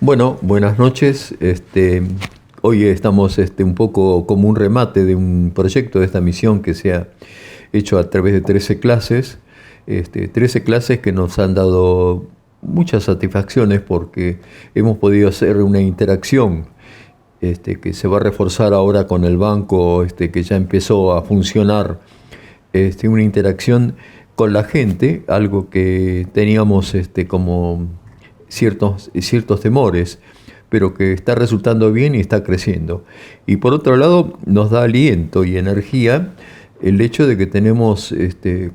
Bueno, buenas noches. Hoy estamos un poco como un remate de un proyecto de esta misión que se ha hecho a través de 13 clases. 13 clases que nos han dado muchas satisfacciones porque hemos podido hacer una interacción que se va a reforzar ahora con el banco que ya empezó a funcionar, una interacción con la gente, algo que teníamos como ciertos temores, pero que está resultando bien y está creciendo. Y por otro lado, nos da aliento y energía el hecho de que tenemos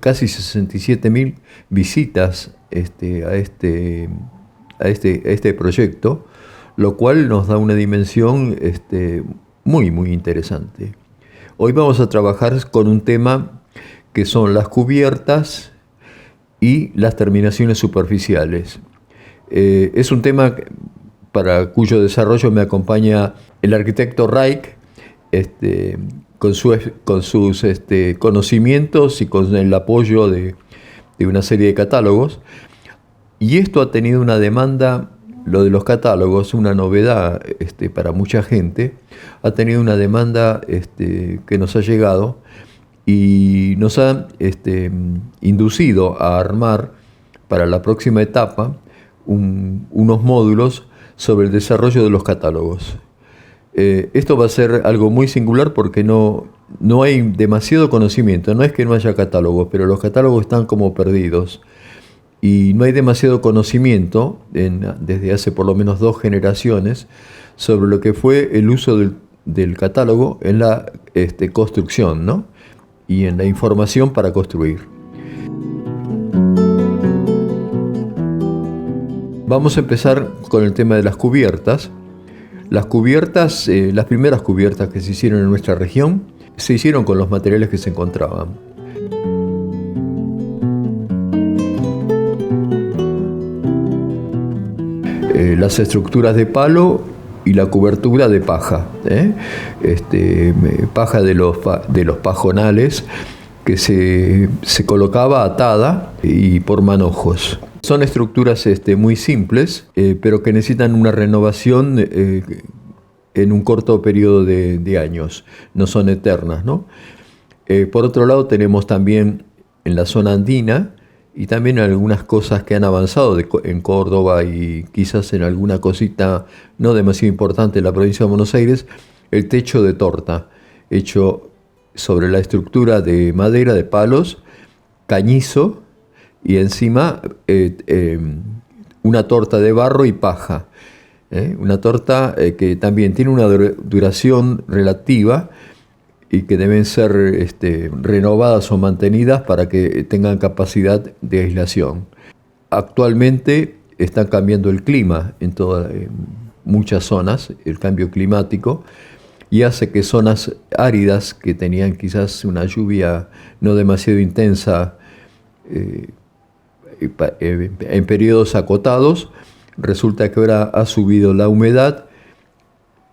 casi 67.000 visitas a este proyecto, lo cual nos da una dimensión muy, muy interesante. Hoy vamos a trabajar con un tema que son las cubiertas y las terminaciones superficiales. Es un tema para cuyo desarrollo me acompaña el arquitecto Reich, con sus conocimientos y con el apoyo de una serie de catálogos. Y esto ha tenido una demanda, lo de los catálogos, una novedad para mucha gente, ha tenido una demanda que nos ha llegado y nos ha inducido a armar para la próxima etapa unos módulos sobre el desarrollo de los catálogos. Esto va a ser algo muy singular porque no hay demasiado conocimiento. No es que no haya catálogos, pero los catálogos están como perdidos. Y no hay demasiado conocimiento, desde hace por lo menos 2 generaciones, sobre lo que fue el uso del catálogo en la construcción, ¿no? Y en la información para construir. Vamos a empezar con el tema de las cubiertas. Las cubiertas, las primeras cubiertas que se hicieron en nuestra región, se hicieron con los materiales que se encontraban. Las estructuras de palo y la cobertura de paja, paja de los pajonales que se colocaba atada y por manojos. Son estructuras muy simples, pero que necesitan una renovación en un corto periodo de años, no son eternas, ¿no? Por otro lado tenemos también en la zona andina y también algunas cosas que han avanzado en Córdoba y quizás en alguna cosita no demasiado importante en la provincia de Buenos Aires, el techo de torta, hecho sobre la estructura de madera, de palos, cañizo, y encima una torta de barro y paja. Una torta que también tiene una duración relativa y que deben ser renovadas o mantenidas para que tengan capacidad de aislación. Actualmente está cambiando el clima en muchas zonas, el cambio climático, y hace que zonas áridas que tenían quizás una lluvia no demasiado intensa en periodos acotados, resulta que ahora ha subido la humedad,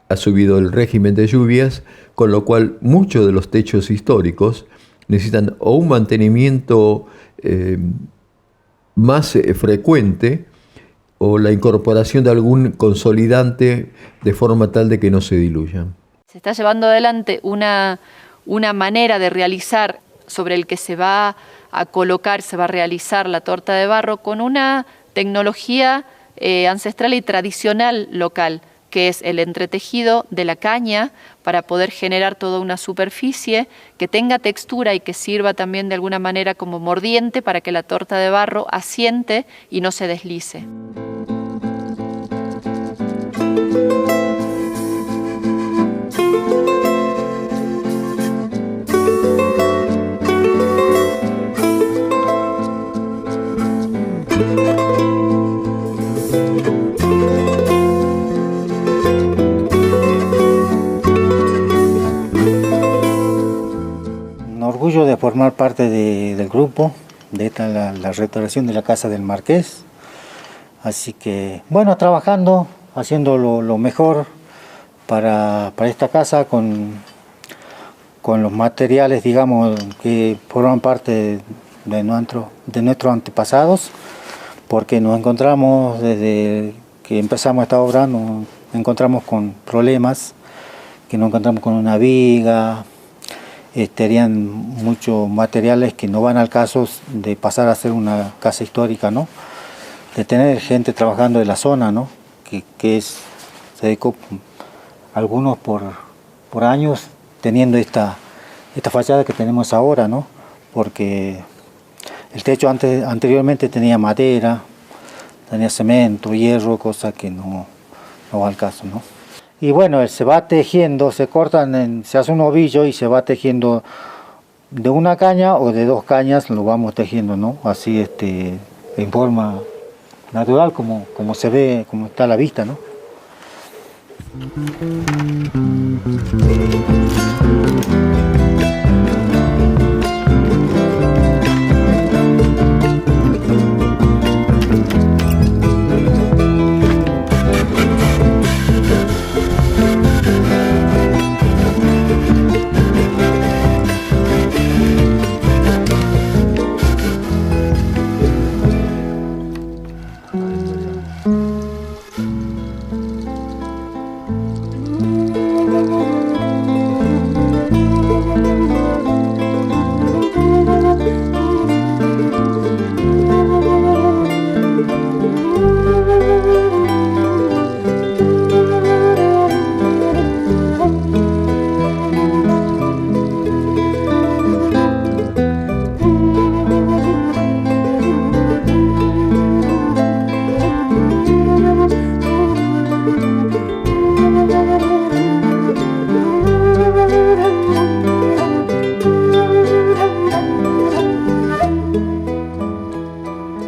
ha subido el régimen de lluvias, con lo cual muchos de los techos históricos necesitan o un mantenimiento más frecuente o la incorporación de algún consolidante de forma tal de que no se diluyan. Se está llevando adelante una manera de realizar sobre el que se va a colocar, se va a realizar la torta de barro con una tecnología ancestral y tradicional local, que es el entretejido de la caña para poder generar toda una superficie que tenga textura y que sirva también de alguna manera como mordiente para que la torta de barro asiente y no se deslice. Orgullo de formar parte del grupo de la restauración de la Casa del Marqués. Así que, bueno, trabajando, haciendo lo mejor para esta casa con los materiales, digamos, que forman parte de nuestros antepasados, porque nos encontramos desde que empezamos esta obra nos encontramos con problemas, que nos encontramos con una viga, harían muchos materiales que no van al caso de pasar a ser una casa histórica, ¿no? De tener gente trabajando de la zona, ¿no? Se dedicó algunos por años teniendo esta fachada que tenemos ahora, ¿no? Porque el techo anteriormente tenía madera, tenía cemento, hierro, cosa que no va al caso, ¿no? Y bueno, se va tejiendo, se hace un ovillo y se va tejiendo de una caña o de dos cañas, lo vamos tejiendo, ¿no? Así en forma natural, como se ve, como está a la vista, ¿no?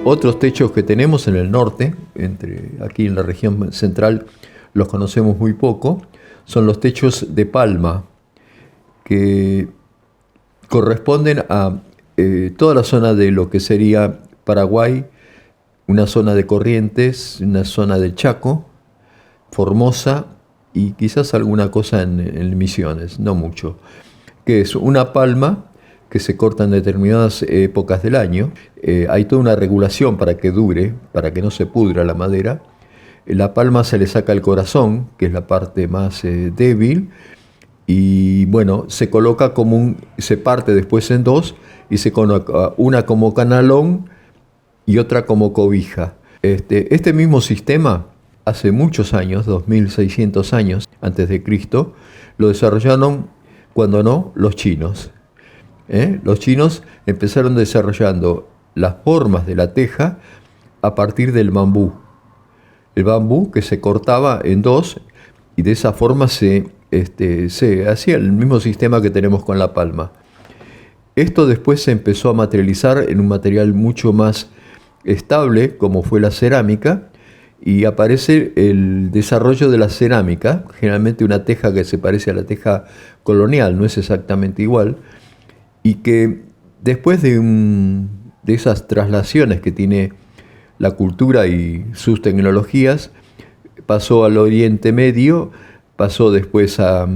Otros techos que tenemos en el norte, aquí en la región central los conocemos muy poco, son los techos de palma, que corresponden a toda la zona de lo que sería Paraguay, una zona de Corrientes, una zona del Chaco, Formosa y quizás alguna cosa en Misiones, no mucho, que es una palma que se corta en determinadas épocas del año. Hay toda una regulación para que dure, para que no se pudra la madera. La palma se le saca el corazón, que es la parte más débil, y bueno, se coloca se parte después en dos y se coloca una como canalón y otra como cobija. Este mismo sistema, hace muchos años, 2600 años antes de Cristo, lo desarrollaron, cuando no, los chinos. Los chinos empezaron desarrollando las formas de la teja a partir del bambú. El bambú que se cortaba en dos y de esa forma se hacía el mismo sistema que tenemos con la palma. Esto después se empezó a materializar en un material mucho más estable, como fue la cerámica, y aparece el desarrollo de la cerámica, generalmente una teja que se parece a la teja colonial, no es exactamente igual, y que después de esas traslaciones que tiene la cultura y sus tecnologías, pasó al Oriente Medio, pasó después a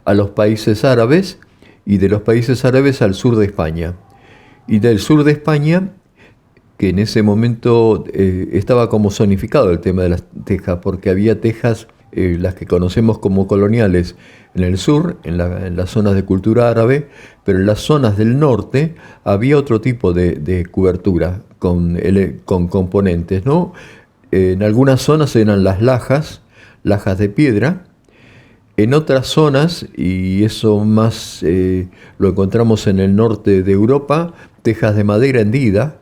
los países árabes, y de los países árabes al sur de España. Y del sur de España, que en ese momento estaba como zonificado el tema de las tejas, porque había tejas, las que conocemos como coloniales, en el sur, en las zonas de cultura árabe, pero en las zonas del norte había otro tipo de cobertura con componentes, ¿no? En algunas zonas eran las lajas de piedra. En otras zonas, y eso más lo encontramos en el norte de Europa, tejas de madera hendida,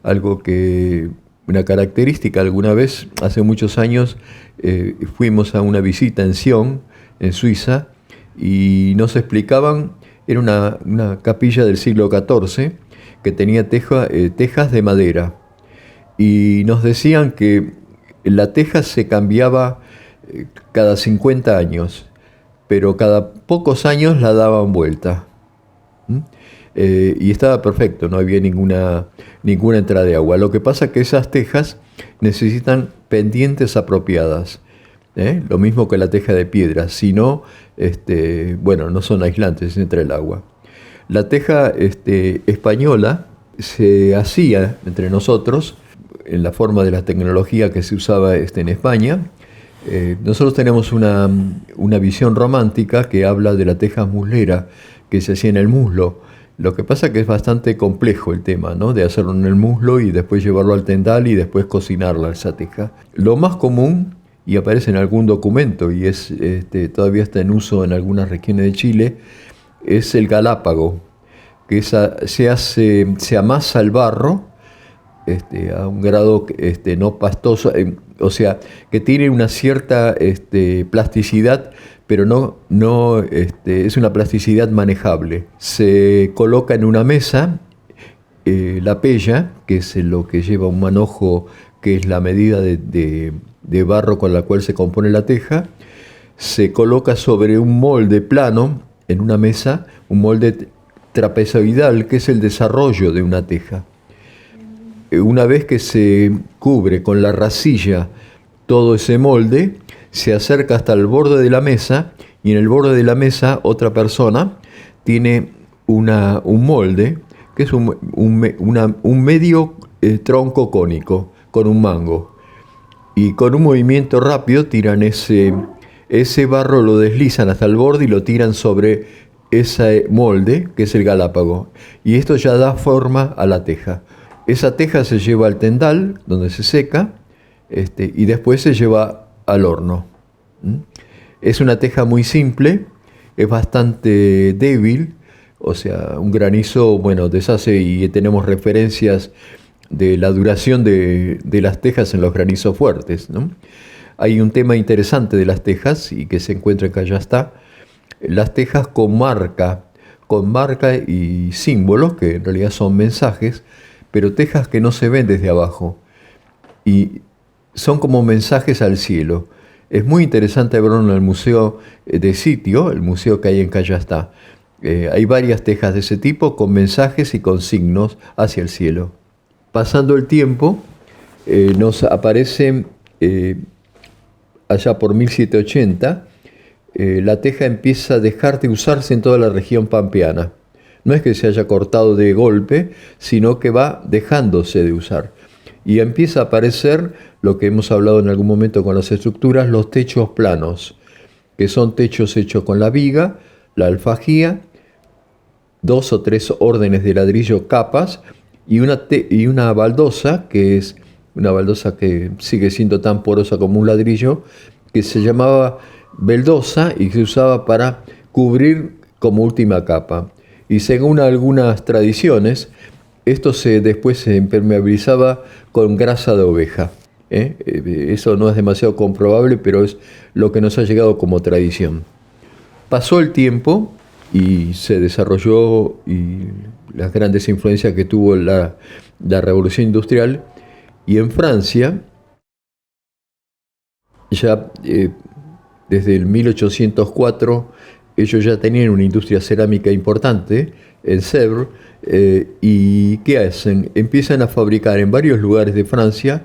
algo que, una característica, alguna vez, hace muchos años, fuimos a una visita en Sion, en Suiza, y nos explicaban, era una capilla del siglo XIV, que tenía tejas de madera, y nos decían que la teja se cambiaba cada 50 años, pero cada pocos años la daban vuelta. Y estaba perfecto, no había ninguna entrada de agua. Lo que pasa es que esas tejas necesitan pendientes apropiadas, lo mismo que la teja de piedra, si no, no son aislantes, entra el agua. La teja española se hacía entre nosotros en la forma de la tecnología que se usaba en España. Nosotros tenemos una visión romántica que habla de la teja muslera que se hacía en el muslo. Lo que pasa es que es bastante complejo el tema, ¿no? De hacerlo en el muslo y después llevarlo al tendal y después cocinarla esa teja. Lo más común, y aparece en algún documento y todavía está en uso en algunas regiones de Chile, es el galápago, que se amasa el barro a un grado no pastoso, o sea, que tiene una cierta plasticidad, pero no es una plasticidad manejable. Se coloca en una mesa la pella, que es lo que lleva un manojo, que es la medida de barro con la cual se compone la teja. Se coloca sobre un molde plano en una mesa, un molde trapezoidal, que es el desarrollo de una teja. Una vez que se cubre con la racilla todo ese molde, se acerca hasta el borde de la mesa, y en el borde de la mesa otra persona tiene un molde, que es un medio tronco cónico, con un mango. Y con un movimiento rápido tiran ese barro, lo deslizan hasta el borde y lo tiran sobre ese molde, que es el galápago. Y esto ya da forma a la teja. Esa teja se lleva al tendal, donde se seca, y después se lleva al horno. Es una teja muy simple, es bastante débil, o sea, un granizo, deshace, y tenemos referencias de la duración de las tejas en los granizos fuertes, ¿no? Hay un tema interesante de las tejas, y que se encuentra en Cayastá, las tejas con marca y símbolos, que en realidad son mensajes, pero tejas que no se ven desde abajo, y son como mensajes al cielo. Es muy interesante verlo en el museo de Sitio, el museo que hay en Cayastá. Hay varias tejas de ese tipo con mensajes y con signos hacia el cielo. Pasando el tiempo, nos aparece allá por 1780, la teja empieza a dejar de usarse en toda la región pampeana. No es que se haya cortado de golpe, sino que va dejándose de usar. Y empieza a aparecer lo que hemos hablado en algún momento con las estructuras, los techos planos, que son techos hechos con la viga, la alfajía, 2 o 3 órdenes de ladrillo capas, y una baldosa, que es una baldosa que sigue siendo tan porosa como un ladrillo, que se llamaba beldosa y se usaba para cubrir como última capa. Y según algunas tradiciones, esto después se impermeabilizaba con grasa de oveja. Eso no es demasiado comprobable, pero es lo que nos ha llegado como tradición. Pasó el tiempo y se desarrolló, y las grandes influencias que tuvo la Revolución Industrial, y en Francia, ya desde el 1804, ellos ya tenían una industria cerámica importante en Sèvres, y ¿qué hacen? Empiezan a fabricar en varios lugares de Francia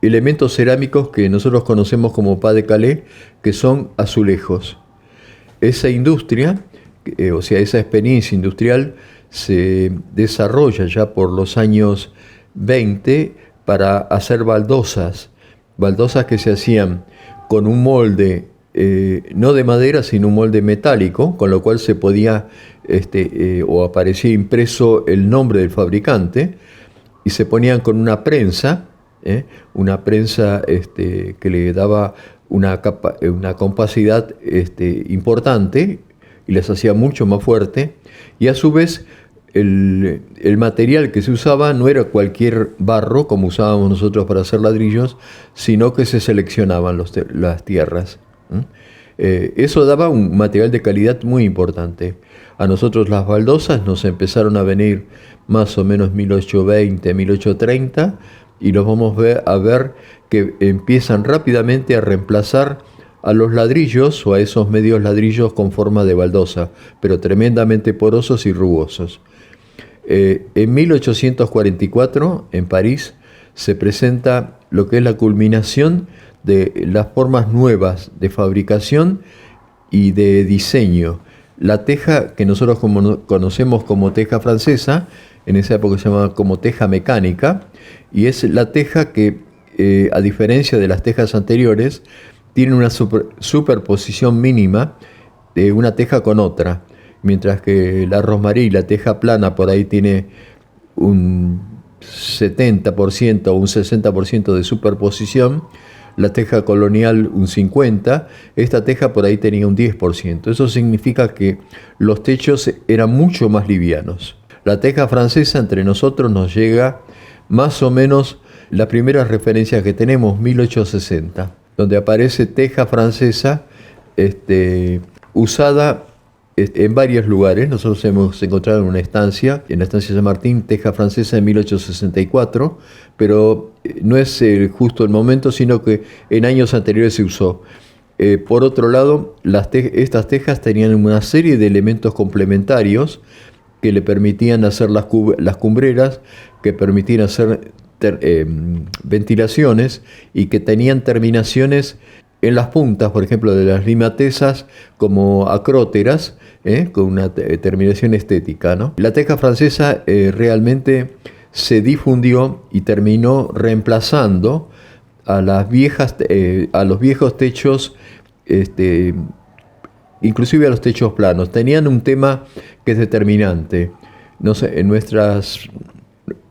elementos cerámicos que nosotros conocemos como pas de Calais, que son azulejos. Esa industria, esa experiencia industrial, se desarrolla ya por los años 20 para hacer baldosas que se hacían con un molde, no de madera, sino un molde metálico, con lo cual se podía, o aparecía impreso el nombre del fabricante, y se ponían con una prensa que le daba una compacidad importante, y las hacía mucho más fuerte, y a su vez el material que se usaba no era cualquier barro como usábamos nosotros para hacer ladrillos, sino que se seleccionaban las tierras. Eso daba un material de calidad muy importante. A nosotros las baldosas nos empezaron a venir más o menos 1820, 1830, y los vamos a ver que empiezan rápidamente a reemplazar a los ladrillos o a esos medios ladrillos con forma de baldosa, pero tremendamente porosos y rugosos. En 1844, en París, se presenta lo que es la culminación de las formas nuevas de fabricación y de diseño. La teja que nosotros conocemos como teja francesa en esa época se llamaba como teja mecánica, y es la teja que, a diferencia de las tejas anteriores, tiene una superposición mínima de una teja con otra, mientras que la Rosmarie, la teja plana, por ahí tiene un 70% o un 60% de superposición, la teja colonial un 50%, esta teja por ahí tenía un 10%. Eso significa que los techos eran mucho más livianos. La teja francesa entre nosotros nos llega más o menos, las primeras referencias que tenemos, 1860, donde aparece teja francesa usada en varios lugares. Nosotros hemos encontrado en la estancia de San Martín, teja francesa de 1864, pero no es justo el momento, sino que en años anteriores se usó. Por otro lado, estas tejas tenían una serie de elementos complementarios que le permitían hacer las cumbreras, que permitían hacer ventilaciones, y que tenían terminaciones en las puntas, por ejemplo, de las limatesas, como acróteras, con una terminación estética, ¿no? La teja francesa realmente se difundió y terminó reemplazando a los viejos techos, inclusive a los techos planos. Tenían un tema que es determinante. No sé, en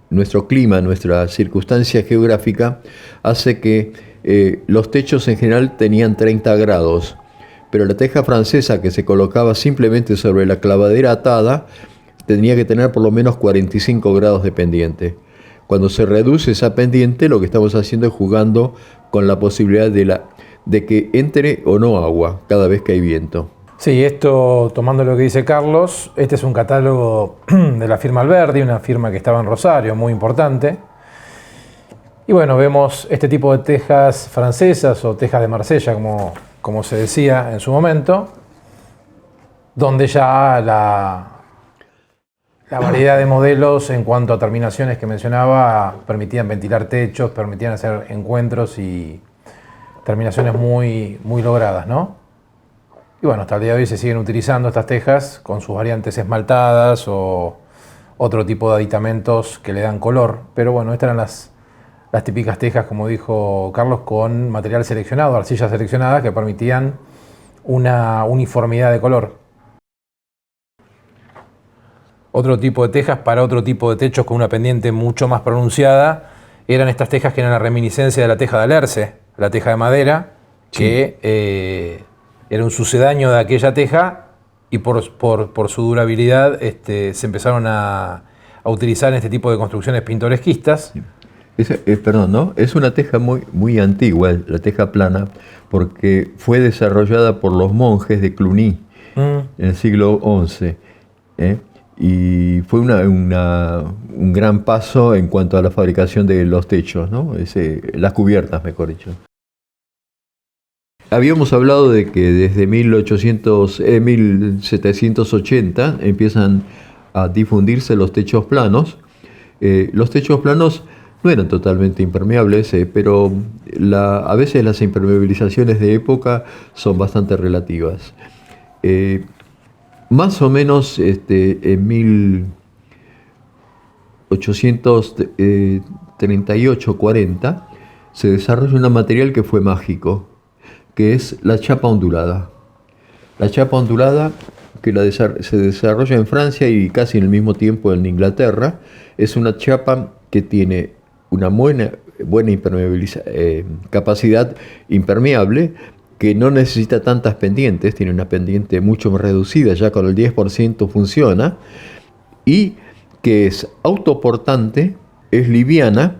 nuestro clima, nuestra circunstancia geográfica, hace que los techos en general tenían 30 grados, pero la teja francesa, que se colocaba simplemente sobre la clavadera atada, tenía que tener por lo menos 45 grados de pendiente. Cuando se reduce esa pendiente, lo que estamos haciendo es jugando con la posibilidad de que entre o no agua cada vez que hay viento. Sí, esto, tomando lo que dice Carlos, este es un catálogo de la firma Alberdi, una firma que estaba en Rosario, muy importante. Y bueno, vemos este tipo de tejas francesas o tejas de Marsella, como se decía en su momento, donde ya la variedad de modelos en cuanto a terminaciones que mencionaba permitían ventilar techos, permitían hacer encuentros y terminaciones muy, muy logradas, ¿no? Y bueno, hasta el día de hoy se siguen utilizando estas tejas con sus variantes esmaltadas o otro tipo de aditamentos que le dan color. Pero bueno, estas eran las típicas tejas, como dijo Carlos, con material seleccionado, arcillas seleccionadas que permitían una uniformidad de color. Otro tipo de tejas para otro tipo de techos con una pendiente mucho más pronunciada eran estas tejas que eran la reminiscencia de la teja de Alerce, la teja de madera, que era un sucedáneo de aquella teja, y por su durabilidad se empezaron a utilizar en este tipo de construcciones pintoresquistas. Perdón, ¿no? Es una teja muy, muy antigua, la teja plana, porque fue desarrollada por los monjes de Cluny en el siglo XI. Y fue un gran paso en cuanto a la fabricación de los techos, ¿no? Las cubiertas, mejor dicho. Habíamos hablado de que desde 1780 empiezan a difundirse los techos planos. Los techos planos no eran totalmente impermeables, pero a veces las impermeabilizaciones de época son bastante relativas. Más o menos en 1838-40 se desarrolla un material que fue mágico, que es la chapa ondulada. La chapa ondulada, que se desarrolla en Francia y casi en el mismo tiempo en Inglaterra, es una chapa que tiene una buena capacidad impermeable, que no necesita tantas pendientes, tiene una pendiente mucho más reducida, ya con el 10% funciona, y que es autoportante, es liviana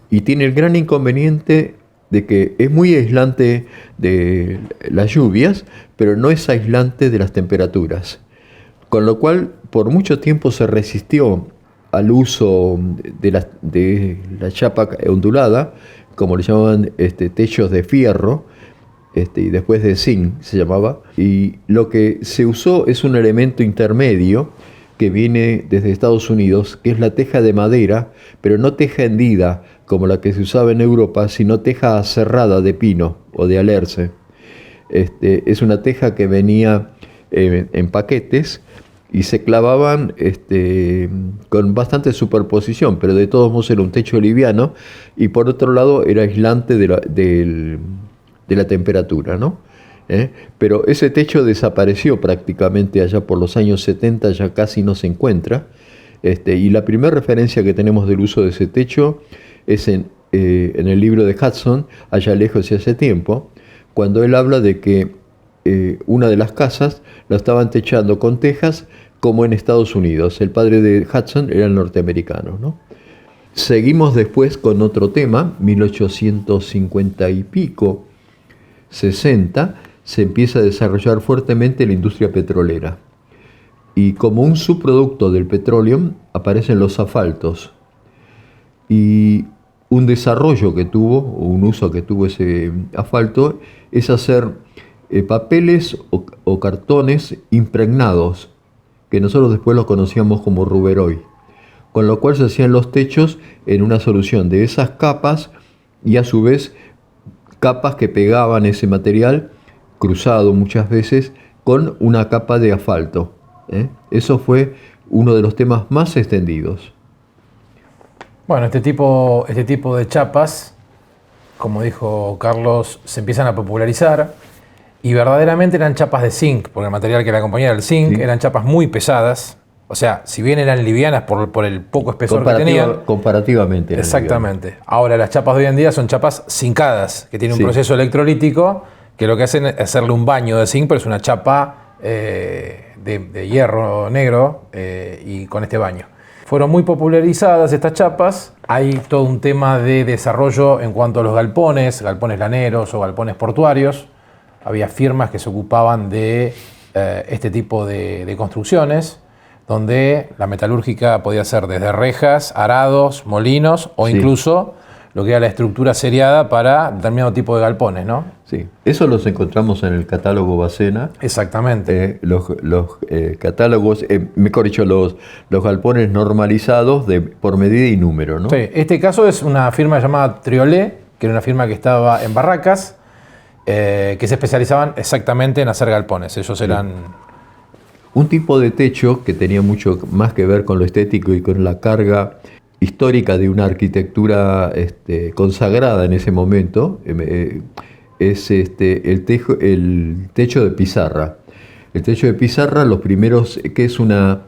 y tiene el gran inconveniente de que es muy aislante de las lluvias, pero no es aislante de las temperaturas. Con lo cual, por mucho tiempo se resistió al uso de la chapa ondulada, como le llamaban techos de fierro, y después de zinc se llamaba, y lo que se usó es un elemento intermedio que viene desde Estados Unidos, que es la teja de madera, pero no teja hendida como la que se usaba en Europa, sino teja aserrada de pino o de alerce. Es una teja que venía en paquetes y se clavaban con bastante superposición, pero de todos modos era un techo liviano y por otro lado era aislante de la temperatura, ¿no? Pero ese techo desapareció prácticamente allá por los años 70, ya casi no se encuentra, y la primera referencia que tenemos del uso de ese techo es en el libro de Hudson, Allá lejos y hace tiempo, cuando él habla de que una de las casas la estaban techando con tejas como en Estados Unidos. El padre de Hudson era el norteamericano, ¿no? Seguimos después con otro tema, 1850 y pico, 60, se empieza a desarrollar fuertemente la industria petrolera. Y como un subproducto del petróleo aparecen los asfaltos. Y un desarrollo que tuvo, o un uso que tuvo ese asfalto, es hacer papeles o cartones impregnados, que nosotros después los conocíamos como ruberoy, con lo cual se hacían los techos en una solución de esas capas y a su vez capas que pegaban ese material cruzado muchas veces con una capa de asfalto. Eso fue uno de los temas más extendidos. Bueno, este tipo de chapas, como dijo Carlos, se empiezan a popularizar y verdaderamente eran chapas de zinc, porque el material que la acompañaba era el zinc, sí. Eran chapas muy pesadas, o sea, si bien eran livianas por el poco espesor que tenían. Comparativamente. Exactamente. Livianas. Ahora las chapas de hoy en día son chapas zincadas, que tienen un proceso electrolítico, que lo que hacen es hacerle un baño de zinc, pero es una chapa de hierro negro y con este baño. Fueron muy popularizadas estas chapas. Hay todo un tema de desarrollo en cuanto a los galpones laneros o galpones portuarios. Había firmas que se ocupaban de este tipo de construcciones, donde la metalúrgica podía ser desde rejas, arados, molinos o incluso lo que era la estructura seriada para determinado tipo de galpones, ¿no? Sí, eso los encontramos en el catálogo Bacena. Exactamente. Los catálogos, mejor dicho, los galpones normalizados por medida y número, ¿no? Sí, este caso es una firma llamada Triolet, que era una firma que estaba en Barracas, que se especializaban exactamente en hacer galpones. Ellos eran... Un tipo de techo que tenía mucho más que ver con lo estético y con la carga histórica de una arquitectura consagrada en ese momento, es el techo de pizarra. El techo de pizarra, los primeros, que es una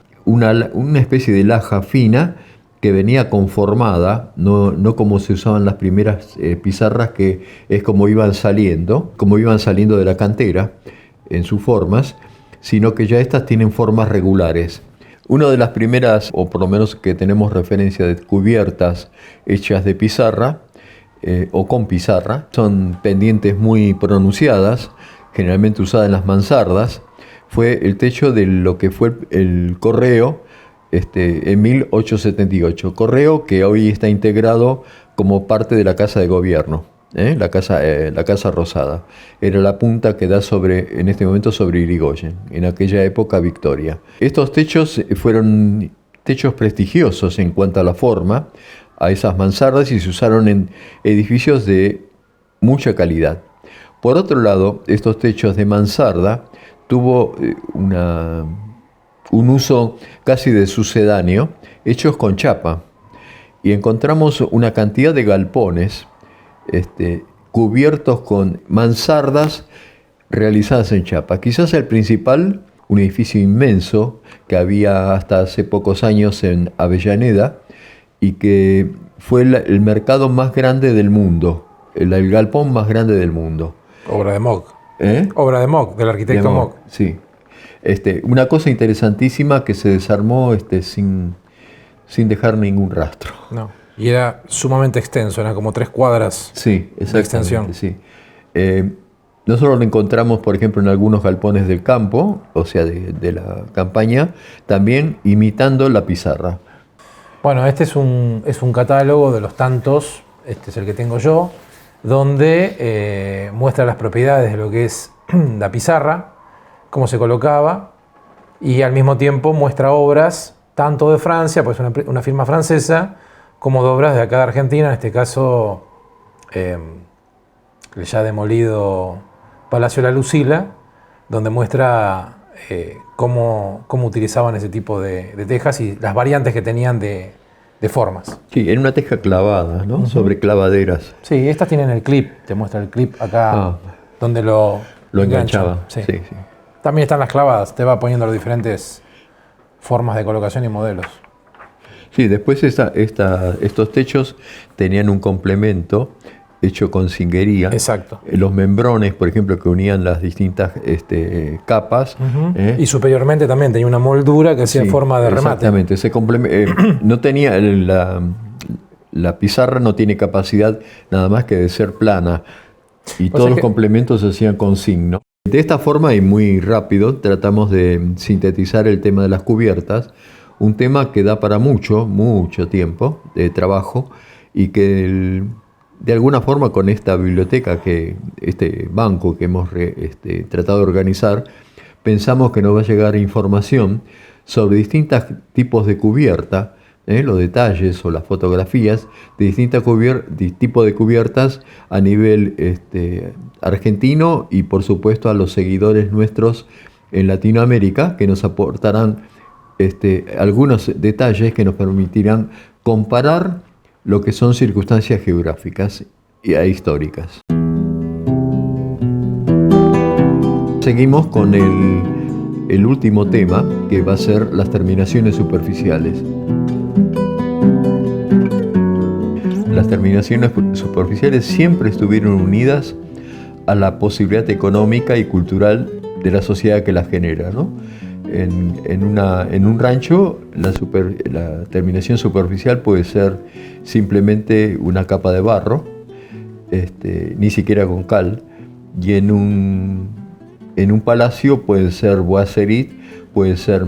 especie de laja fina que venía conformada, no como se usaban las primeras pizarras, que es como iban saliendo de la cantera en sus formas, sino que ya estas tienen formas regulares. Una de las primeras, o por lo menos que tenemos referencia de cubiertas hechas de pizarra o con pizarra, son pendientes muy pronunciadas, generalmente usadas en las mansardas, fue el techo de lo que fue el Correo en 1878. Correo que hoy está integrado como parte de la Casa de Gobierno. La Casa Rosada. Era la punta que da en este momento sobre Irigoyen, en aquella época Victoria. Estos techos fueron techos prestigiosos en cuanto a la forma, a esas mansardas, y se usaron en edificios de mucha calidad. Por otro lado, estos techos de mansarda tuvo un uso casi de sucedáneo, hechos con chapa, y encontramos una cantidad de galpones cubiertos con mansardas realizadas en chapa. Quizás el principal, un edificio inmenso que había hasta hace pocos años en Avellaneda y que fue el mercado más grande del mundo, el galpón más grande del mundo. Obra de Mock. Obra de Mock, del arquitecto Mock. Sí. Una cosa interesantísima que se desarmó sin dejar ningún rastro. No. Y era sumamente extenso, eran como 3 cuadras de extensión. Sí. Nosotros lo encontramos, por ejemplo, en algunos galpones del campo, o sea, de la campaña, también imitando la pizarra. Bueno, este es un catálogo de los tantos, este es el que tengo yo, donde muestra las propiedades de lo que es la pizarra, cómo se colocaba, y al mismo tiempo muestra obras tanto de Francia, pues una firma francesa, como de obras de acá de Argentina, en este caso el ya demolido Palacio La Lucila, donde muestra cómo utilizaban ese tipo de tejas y las variantes que tenían de formas. Sí, en una teja clavada, ¿no? Sobre clavaderas. Sí, estas tienen el clip, te muestra el clip acá donde lo enganchaba. Sí. Sí, sí. También están las clavadas, te va poniendo las diferentes formas de colocación y modelos. Sí, después estos techos tenían un complemento hecho con zinguería. Exacto. Los membrones, por ejemplo, que unían las distintas capas. Y superiormente también tenía una moldura que hacía forma de remate. Exactamente. No tenía la pizarra no tiene capacidad nada más que de ser plana. Y todos los complementos se hacían con signo. De esta forma y muy rápido tratamos de sintetizar el tema de las cubiertas, un tema que da para mucho tiempo de trabajo y que de alguna forma con esta biblioteca, este banco que hemos tratado de organizar, pensamos que nos va a llegar información sobre distintos tipos de cubierta, los detalles o las fotografías de distintos tipos de cubiertas a nivel argentino y por supuesto a los seguidores nuestros en Latinoamérica, que nos aportarán algunos detalles que nos permitirán comparar lo que son circunstancias geográficas e históricas. Seguimos con el último tema, que va a ser las terminaciones superficiales. Las terminaciones superficiales siempre estuvieron unidas a la posibilidad económica y cultural de la sociedad que las genera, ¿no? En un rancho, la terminación superficial puede ser simplemente una capa de barro, ni siquiera con cal, y en un palacio pueden ser boiserit, pueden ser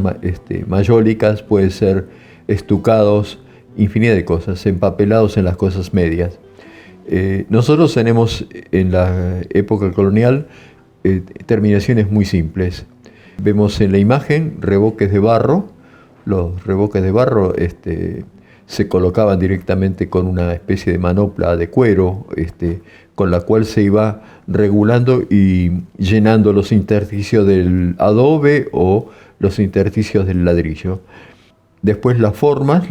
mayólicas, pueden ser estucados, infinidad de cosas, empapelados en las cosas medias. Nosotros tenemos en la época colonial terminaciones muy simples. Vemos en la imagen reboques de barro. Los reboques de barro se colocaban directamente con una especie de manopla de cuero, con la cual se iba regulando y llenando los intersticios del adobe o los intersticios del ladrillo. Después las formas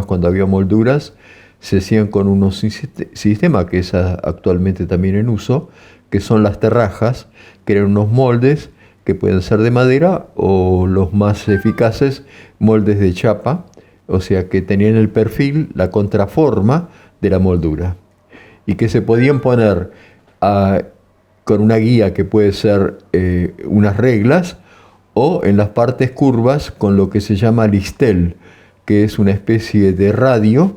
cuando había molduras, se hacían con unos sistemas que es actualmente también en uso, que son las terrajas, que eran unos moldes que pueden ser de madera o los más eficaces, moldes de chapa, o sea que tenían el perfil, la contraforma de la moldura y que se podían poner con una guía que puede ser unas reglas o en las partes curvas con lo que se llama listel, que es una especie de radio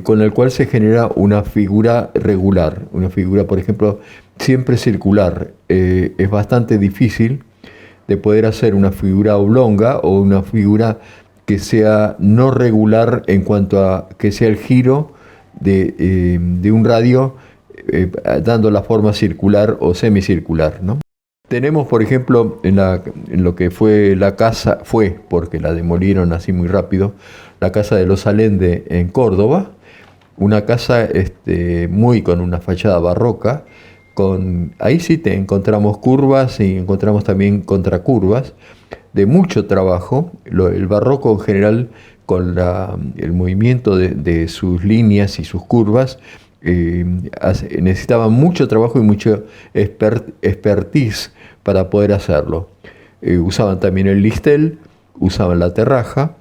con el cual se genera una figura regular, una figura, por ejemplo, siempre circular. Es bastante difícil de poder hacer una figura oblonga o una figura que sea no regular en cuanto a que sea el giro de un radio dando la forma circular o semicircular, ¿no? Tenemos, por ejemplo, en lo que fue la casa, porque la demolieron así muy rápido, la casa de los Allende en Córdoba, una casa con una fachada barroca, ahí sí encontramos curvas y encontramos también contracurvas, de mucho trabajo. El barroco en general, con el movimiento de sus líneas y sus curvas, necesitaba mucho trabajo y mucho expertise para poder hacerlo. Usaban también el listel, usaban la terraja,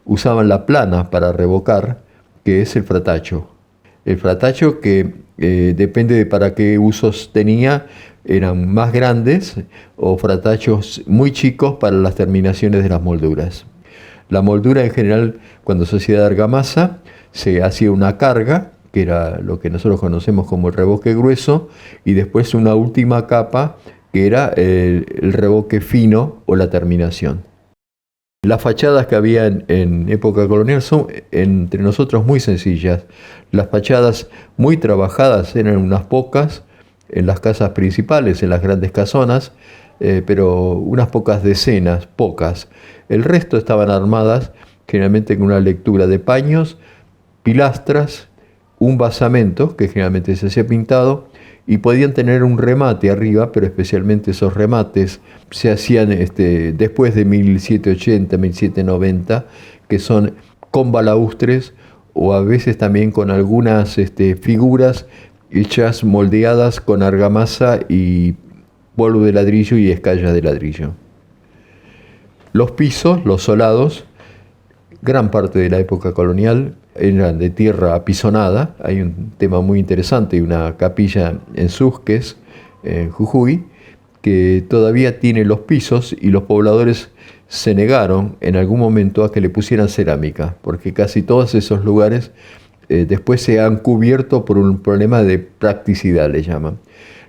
usaban la plana para revocar, que es el fratacho. El fratacho que depende de para qué usos tenía, eran más grandes o fratachos muy chicos para las terminaciones de las molduras. La moldura en general, cuando se hacía de argamasa, se hacía una carga, que era lo que nosotros conocemos como el revoque grueso, y después una última capa, que era el revoque fino o la terminación. Las fachadas que había en época colonial son entre nosotros muy sencillas. Las fachadas muy trabajadas eran unas pocas en las casas principales, en las grandes casonas, pero unas pocas decenas, pocas. El resto estaban armadas generalmente con una lectura de paños, pilastras, un basamento que generalmente se hacía pintado y podían tener un remate arriba, pero especialmente esos remates se hacían después de 1780, 1790, que son con balaustres o a veces también con algunas figuras hechas moldeadas con argamasa y polvo de ladrillo y escallas de ladrillo. Los pisos, los solados, gran parte de la época colonial eran de tierra apisonada. Hay un tema muy interesante, una capilla en Susques, en Jujuy, que todavía tiene los pisos y los pobladores se negaron en algún momento a que le pusieran cerámica, porque casi todos esos lugares después se han cubierto por un problema de practicidad, le llaman.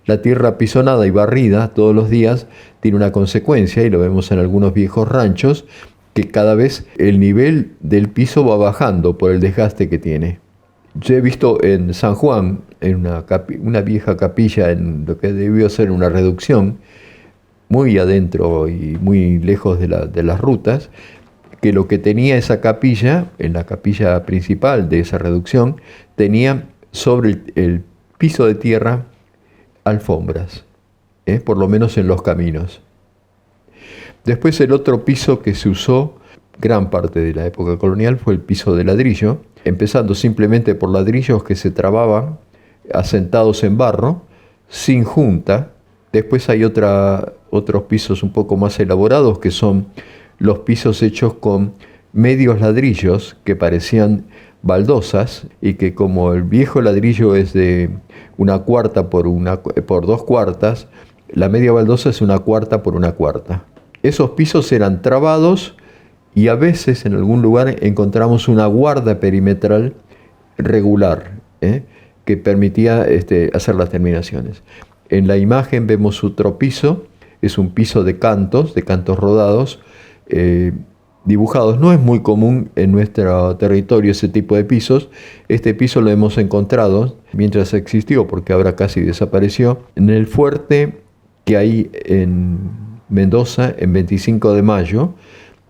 La tierra apisonada y barrida todos los días tiene una consecuencia, y lo vemos en algunos viejos ranchos, que cada vez el nivel del piso va bajando por el desgaste que tiene. Yo he visto en San Juan, en una vieja capilla, en lo que debió ser una reducción, muy adentro y muy lejos de las rutas, que lo que tenía esa capilla, en la capilla principal de esa reducción, tenía sobre el piso de tierra alfombras, por lo menos en los caminos. Después el otro piso que se usó gran parte de la época colonial fue el piso de ladrillo, empezando simplemente por ladrillos que se trababan asentados en barro, sin junta. Después hay otros pisos un poco más elaborados, que son los pisos hechos con medios ladrillos que parecían baldosas, y que como el viejo ladrillo es de 1/4 por 2/4, la media baldosa es 1/4 por 1/4. Esos pisos eran trabados, y a veces en algún lugar encontramos una guarda perimetral regular, que permitía hacer las terminaciones. En la imagen vemos otro piso, es un piso de cantos rodados, dibujados. No es muy común en nuestro territorio ese tipo de pisos. Este piso lo hemos encontrado mientras existió, porque ahora casi desapareció, en el fuerte que hay en Mendoza, en 25 de Mayo,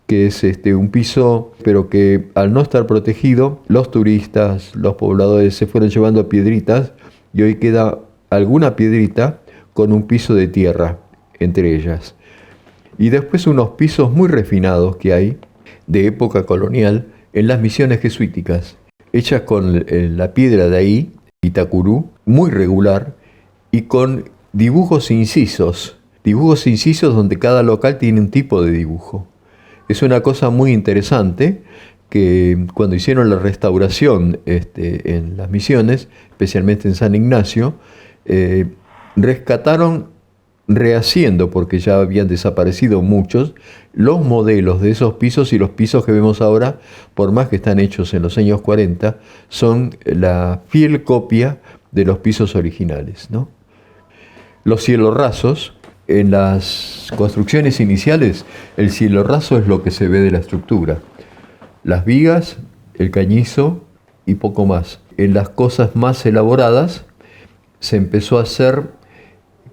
que es un piso, pero que al no estar protegido, los turistas, los pobladores se fueron llevando piedritas, y hoy queda alguna piedrita con un piso de tierra entre ellas. Y después unos pisos muy refinados que hay de época colonial en las misiones jesuíticas, hechas con la piedra de ahí, Itacurú, muy regular, y con dibujos incisos donde cada local tiene un tipo de dibujo. Es una cosa muy interesante que cuando hicieron la restauración en las misiones, especialmente en San Ignacio, rescataron, rehaciendo, porque ya habían desaparecido muchos, los modelos de esos pisos, y los pisos que vemos ahora, por más que están hechos en los años 40, son la fiel copia de los pisos originales, ¿no? Los cielos rasos. En las construcciones iniciales, el cielo raso es lo que se ve de la estructura. Las vigas, el cañizo y poco más. En las cosas más elaboradas se empezó a hacer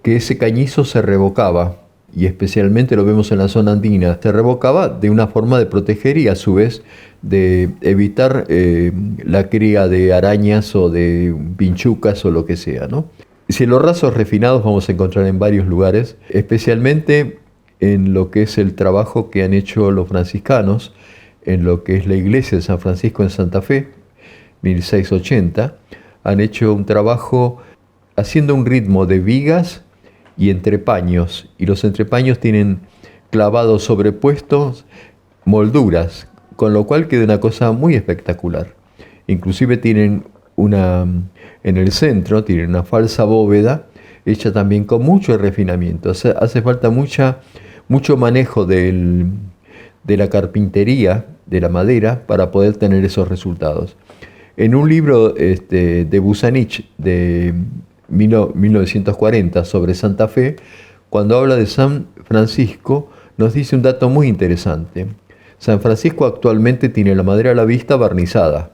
que ese cañizo se revocaba, y especialmente lo vemos en la zona andina. Se revocaba de una forma de proteger y a su vez de evitar la cría de arañas o de vinchucas o lo que sea, ¿no? Cielos rasos refinados vamos a encontrar en varios lugares, especialmente en lo que es el trabajo que han hecho los franciscanos, en lo que es la iglesia de San Francisco en Santa Fe, 1680, han hecho un trabajo haciendo un ritmo de vigas y entrepaños, y los entrepaños tienen clavados sobrepuestos molduras, con lo cual queda una cosa muy espectacular. Inclusive tienen en el centro tienen una falsa bóveda hecha también con mucho refinamiento. Hace falta mucho manejo de la carpintería, de la madera, para poder tener esos resultados. En un libro de Busanich de 1940 sobre Santa Fe, cuando habla de San Francisco, nos dice un dato muy interesante. San Francisco actualmente tiene la madera a la vista barnizada,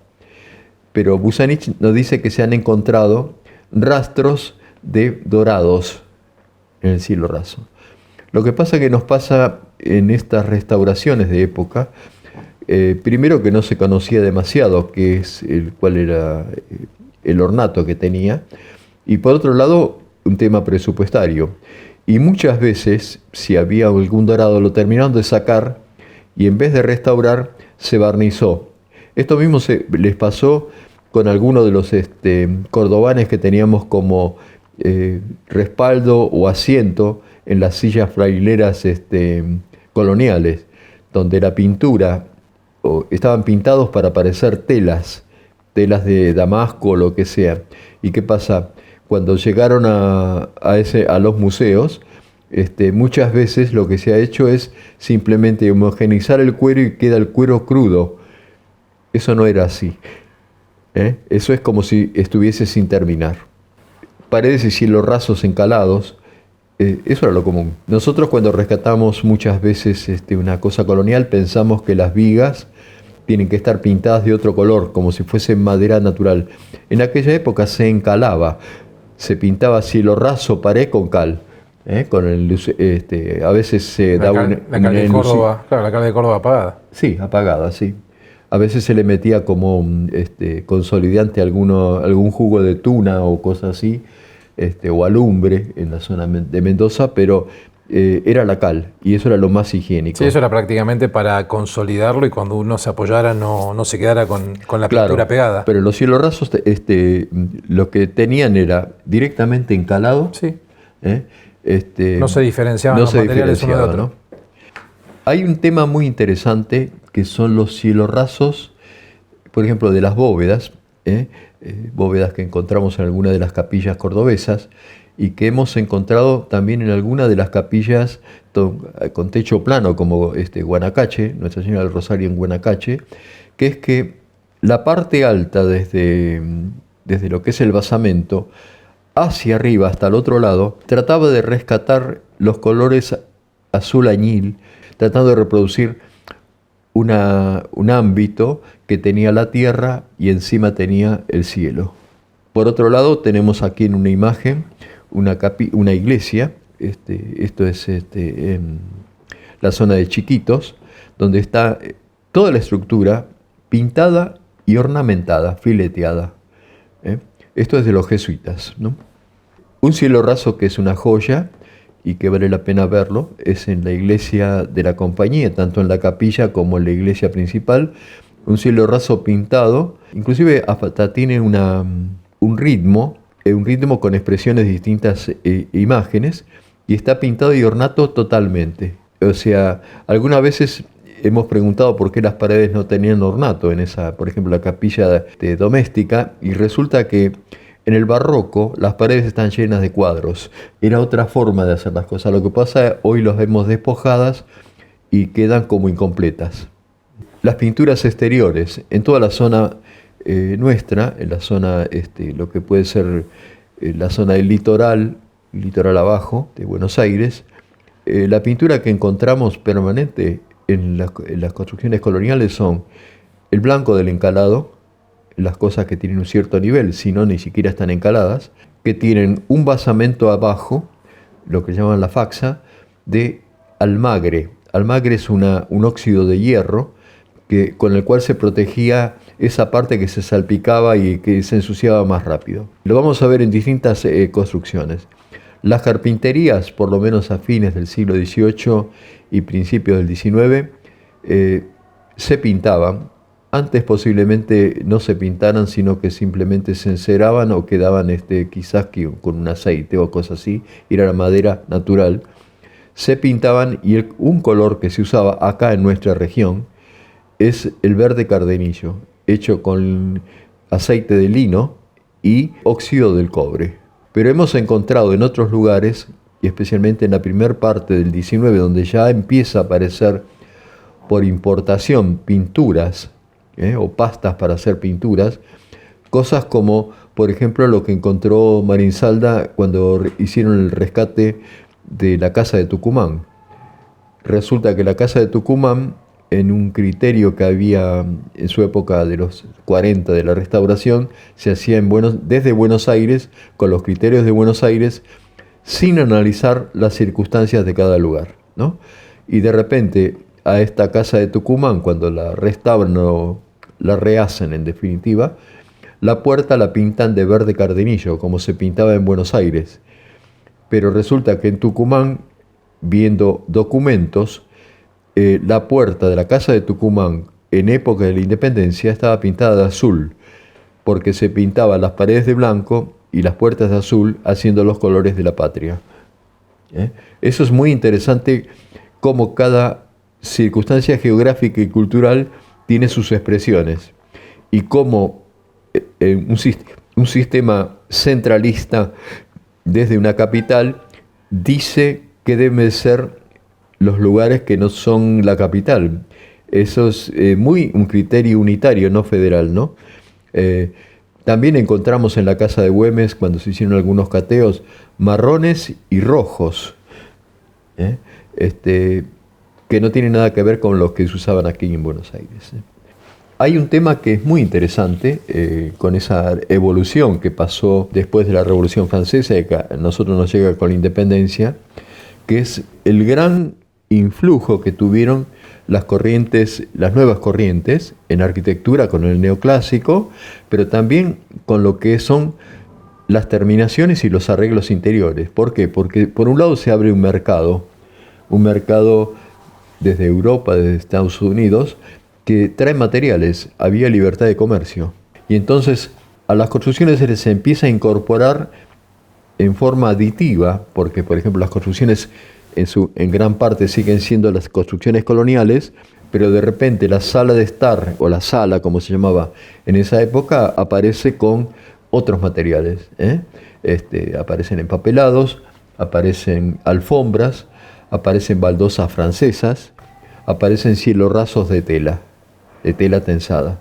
pero Busanich nos dice que se han encontrado rastros de dorados en el cielo raso. Lo que pasa que nos pasa en estas restauraciones de época, primero que no se conocía demasiado cuál era el ornato que tenía, y por otro lado un tema presupuestario. Y muchas veces, si había algún dorado, lo terminaron de sacar y en vez de restaurar, se barnizó. Esto mismo les pasó con algunos de los cordobanes que teníamos como respaldo o asiento en las sillas fraileras coloniales, donde la pintura, estaban pintados para parecer telas de damasco o lo que sea. ¿Y qué pasa? Cuando llegaron a los museos, muchas veces lo que se ha hecho es simplemente homogeneizar el cuero y queda el cuero crudo. Eso no era así. Eso es como si estuviese sin terminar. Paredes y cielos rasos encalados, eso era lo común. Nosotros cuando rescatamos muchas veces una cosa colonial pensamos que las vigas tienen que estar pintadas de otro color, como si fuese madera natural. En aquella época se encalaba, se pintaba cielo raso, pared con cal. Con a veces se daba la cal de Córdoba, claro, la cal de Córdoba apagada. Sí, apagada, sí. A veces se le metía como consolidante algún jugo de tuna o cosas así, o alumbre en la zona de Mendoza, pero era la cal y eso era lo más higiénico. Sí, eso era prácticamente para consolidarlo y cuando uno se apoyara no se quedara con la pintura pegada. Pero los cielos rasos lo que tenían era directamente encalado. Sí. No se diferenciaban los materiales uno de otro. ¿No? Hay un tema muy interesante que son los cielos rasos, por ejemplo, de las bóvedas, bóvedas que encontramos en alguna de las capillas cordobesas y que hemos encontrado también en alguna de las capillas con techo plano, como Guanacache, Nuestra Señora del Rosario en Guanacache, que es que la parte alta desde lo que es el basamento hacia arriba hasta el otro lado, trataba de rescatar los colores azul añil, tratando de reproducir un ámbito que tenía la tierra y encima tenía el cielo. Por otro lado, tenemos aquí en una imagen una iglesia, esto es en la zona de Chiquitos, donde está toda la estructura pintada y ornamentada, fileteada. Esto es de los jesuitas, ¿no? Un cielo raso que es una joya y que vale la pena verlo es en la iglesia de la compañía, tanto en la capilla como en la iglesia principal. Un cielo raso pintado, inclusive hasta tiene un ritmo con expresiones de distintas imágenes y está pintado y ornado totalmente. O sea, algunas veces hemos preguntado por qué las paredes no tenían ornato en esa, por ejemplo, la capilla doméstica, y resulta que en el barroco las paredes están llenas de cuadros. Era otra forma de hacer las cosas. Lo que pasa, hoy los vemos despojadas y quedan como incompletas. Las pinturas exteriores, en toda la zona nuestra, en la zona, lo que puede ser la zona del litoral abajo de Buenos Aires, la pintura que encontramos permanente en las construcciones coloniales son el blanco del encalado, las cosas que tienen un cierto nivel, si no ni siquiera están encaladas, que tienen un basamento abajo, lo que llaman la faxa, de almagre. Almagre es un óxido de hierro con el cual se protegía esa parte que se salpicaba y que se ensuciaba más rápido. Lo vamos a ver en distintas construcciones. Las carpinterías, por lo menos a fines del siglo XVIII y principios del XIX, se pintaban. Antes posiblemente no se pintaran, sino que simplemente se enceraban o quedaban quizás con un aceite o cosas así, y era la madera natural. Se pintaban y un color que se usaba acá en nuestra región es el verde cardenillo, hecho con aceite de lino y óxido del cobre. Pero hemos encontrado en otros lugares, y especialmente en la primera parte del XIX, donde ya empieza a aparecer por importación pinturas, o pastas para hacer pinturas, cosas como, por ejemplo, lo que encontró Marín Salda cuando hicieron el rescate de la casa de Tucumán. Resulta que la casa de Tucumán, en un criterio que había en su época de los 40 de la restauración, se hacía desde Buenos Aires, con los criterios de Buenos Aires, sin analizar las circunstancias de cada lugar, ¿no? Y de repente a esta casa de Tucumán, cuando la restauran o la rehacen en definitiva, la puerta la pintan de verde cardenillo, como se pintaba en Buenos Aires. pero resulta que en Tucumán, viendo documentos, la puerta de la casa de Tucumán en época de la independencia estaba pintada de azul, porque se pintaban las paredes de blanco y las puertas de azul haciendo los colores de la patria. Eso es muy interesante, cómo cada circunstancia geográfica y cultural tiene sus expresiones, y cómo un sistema centralista desde una capital dice que deben ser los lugares que no son la capital. Eso es muy un criterio unitario, no federal, ¿no? También encontramos en la casa de Güemes, cuando se hicieron algunos cateos, marrones y rojos, que no tienen nada que ver con los que se usaban aquí en Buenos Aires. Hay un tema que es muy interesante con esa evolución que pasó después de la Revolución Francesa y que a nosotros nos llega con la independencia, que es el gran influjo que tuvieron las nuevas corrientes en arquitectura con el neoclásico, pero también con lo que son las terminaciones y los arreglos interiores. ¿Por qué? Porque por un lado se abre un mercado desde Europa, desde Estados Unidos, que trae materiales, había libertad de comercio. Y entonces a las construcciones se les empieza a incorporar en forma aditiva, porque por ejemplo las construcciones en gran parte siguen siendo las construcciones coloniales, pero de repente la sala de estar, o la sala como se llamaba en esa época, aparece con otros materiales. Aparecen empapelados, aparecen alfombras, aparecen baldosas francesas, aparecen cielos rasos de tela tensada.